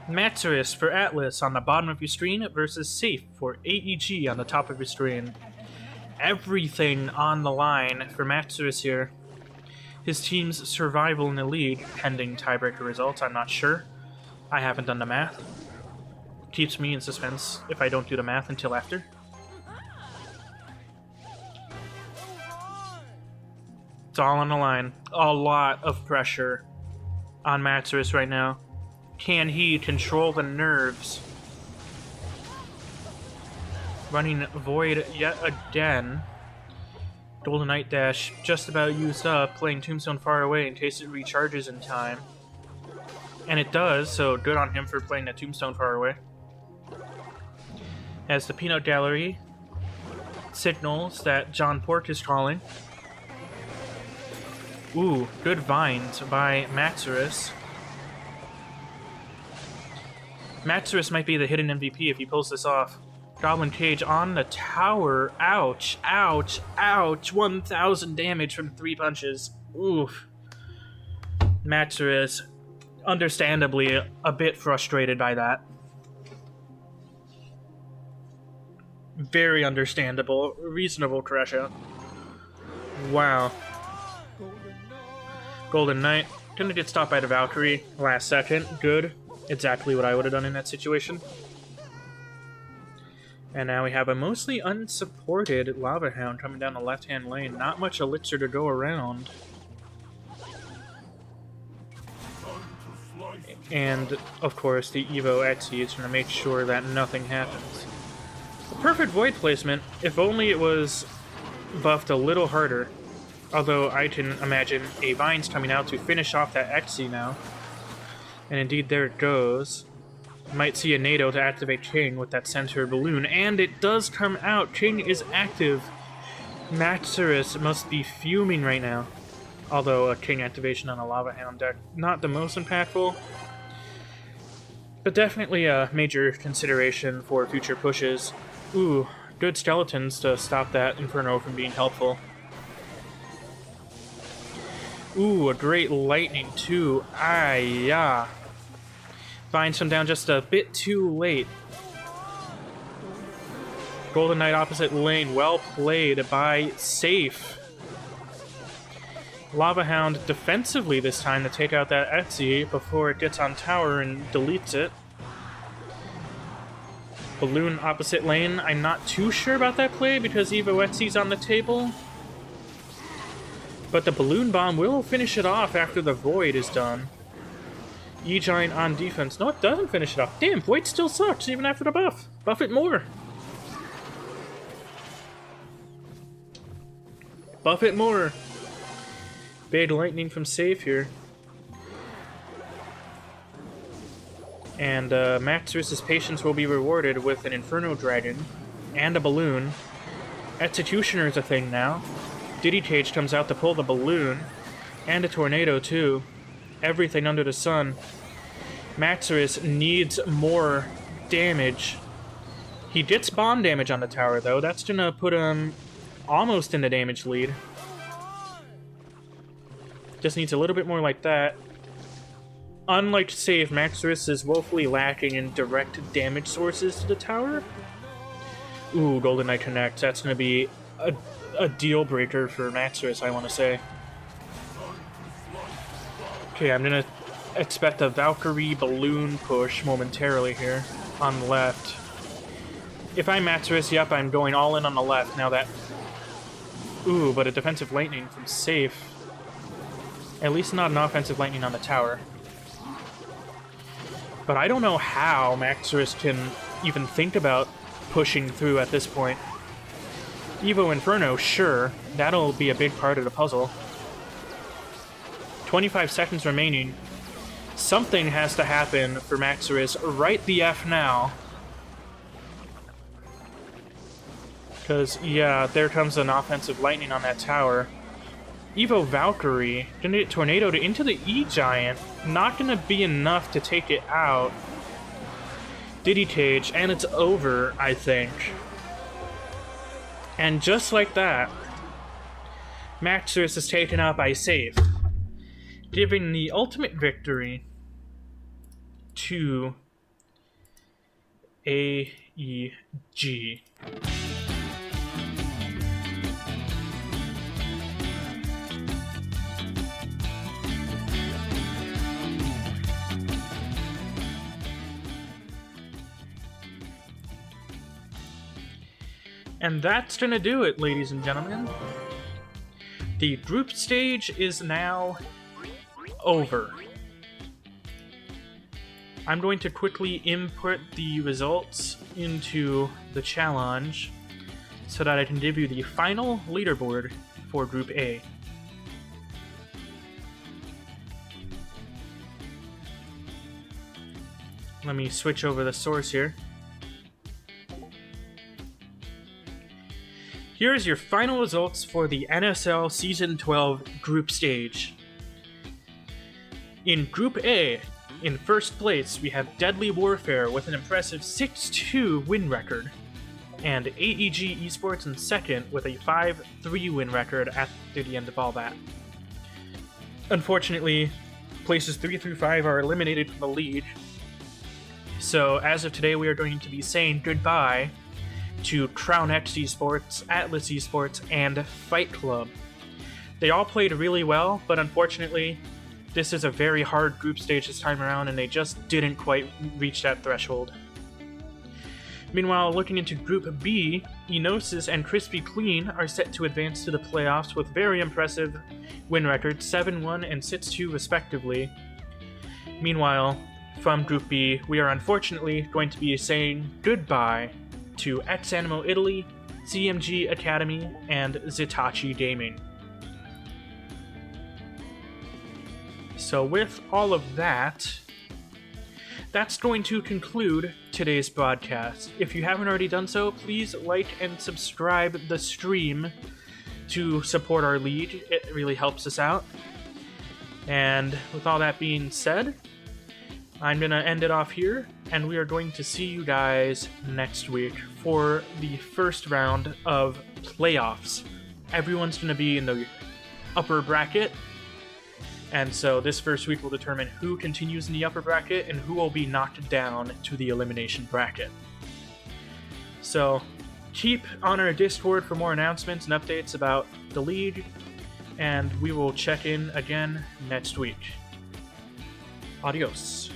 Maxurus for Atlas on the bottom of your screen versus Safe for AEG on the top of your screen. Everything on the line for Maxurus here. His team's survival in the league, pending tiebreaker results, I'm not sure. I haven't done the math. Keeps me in suspense if I don't do the math until after. It's It's all on the line. A lot of pressure on Matsurus right now. Can he control the nerves? Running Void yet again. Golden Knight Dash just about used up, playing Tombstone far away in case it recharges in time. And it does, so good on him for playing that Tombstone far away. As the Peanut Gallery signals that John Pork is calling. Ooh, good vines by Matsurus. Matsurus might be the hidden MVP if he pulls this off. Goblin Cage on the tower. Ouch, ouch, ouch. 1,000 damage from 3 punches. Oof. Matsurus, understandably, a bit frustrated by that. Very understandable. Reasonable crash out. Wow. Golden Knight. Gonna get stopped by the Valkyrie last second. Good. Exactly what I would have done in that situation. And now we have a mostly unsupported Lava Hound coming down the left-hand lane. Not much elixir to go around. And, of course, the Evo Etsy is going to make sure that nothing happens. Perfect Void placement, if only it was buffed a little harder. Although I can imagine a Vine's coming out to finish off that Etsy now. And indeed, there it goes. Might see a NATO to activate King with that center balloon, and it does come out. King is active. Matsurus must be fuming right now. Although a King activation on a Lava Hound deck, not the most impactful. But definitely a major consideration for future pushes. Ooh, good skeletons to stop that Inferno from being helpful. Ooh, a great lightning too. Ah-ya. Vines come down just a bit too late. Golden Knight opposite lane, well played by Safe. Lava Hound defensively this time to take out that Etsy before it gets on tower and deletes it. Balloon opposite lane, I'm not too sure about that play because Evo Etsy's on the table. But the Balloon Bomb will finish it off after the Void is done. E-Giant on defense. No, it doesn't finish it off. Damn, Void still sucks even after the buff. Buff it more. Buff it more. Big lightning from Safe here. And Matsurus' patience will be rewarded with an Inferno Dragon and a Balloon. Executioner's a thing now. Diddy Cage comes out to pull the Balloon. And a Tornado too. Everything under the sun. Matsurus needs more damage. He gets bomb damage on the tower though. That's gonna put him almost in the damage lead. Just needs a little bit more like that. Unlike Save, Matsurus is woefully lacking in direct damage sources to the tower. Ooh, Golden Knight connects. That's gonna be a deal breaker for Matsurus, I want to say. Okay, I'm gonna expect a Valkyrie balloon push momentarily here on the left. If I'm Matsurus, yep, I'm going all in on the left now that... Ooh, but a defensive lightning from Safe. At least not an offensive lightning on the tower. But I don't know how Matsurus can even think about pushing through at this point. Evo Inferno, sure, that'll be a big part of the puzzle. 25 seconds remaining. Something has to happen for Matsurus right the F now. Because, yeah, there comes an offensive lightning on that tower. Evo Valkyrie, gonna get tornadoed into the E-Giant. Not gonna be enough to take it out. Diddy Cage, and it's over, I think. And just like that, Matsurus is taken out by Safe, giving the ultimate victory to AEG. And that's gonna do it, ladies and gentlemen. The group stage is now over. I'm going to quickly input the results into the challenge so that I can give you the final leaderboard for Group A. Let me switch over the source here. Here's your final results for the NSL Season 12 Group Stage. In Group A, in first place, we have Deadly Warfare with an impressive 6-2 win record, and AEG Esports in second with a 5-3 win record after the end of all that. Unfortunately, places 3 through 5 are eliminated from the league, so as of today we are going to be saying goodbye to Crown X Esports, Atlas Esports, and Fight Club. They all played really well, but unfortunately, this is a very hard group stage this time around, and they just didn't quite reach that threshold. Meanwhile, looking into Group B, Enosis and Crispy Clean are set to advance to the playoffs with very impressive win records, 7-1 and 6-2 respectively. Meanwhile, from Group B, we are unfortunately going to be saying goodbye to Ex Animo Italy, CMG Academy, and Zitachi Gaming. So with all of that, that's going to conclude today's broadcast. If you haven't already done so, please like and subscribe the stream to support our league. It really helps us out. And with all that being said, I'm going to end it off here, and we are going to see you guys next week for the first round of playoffs. Everyone's going to be in the upper bracket, and so this first week will determine who continues in the upper bracket and who will be knocked down to the elimination bracket. So keep on our Discord for more announcements and updates about the league, and we will check in again next week. Adios.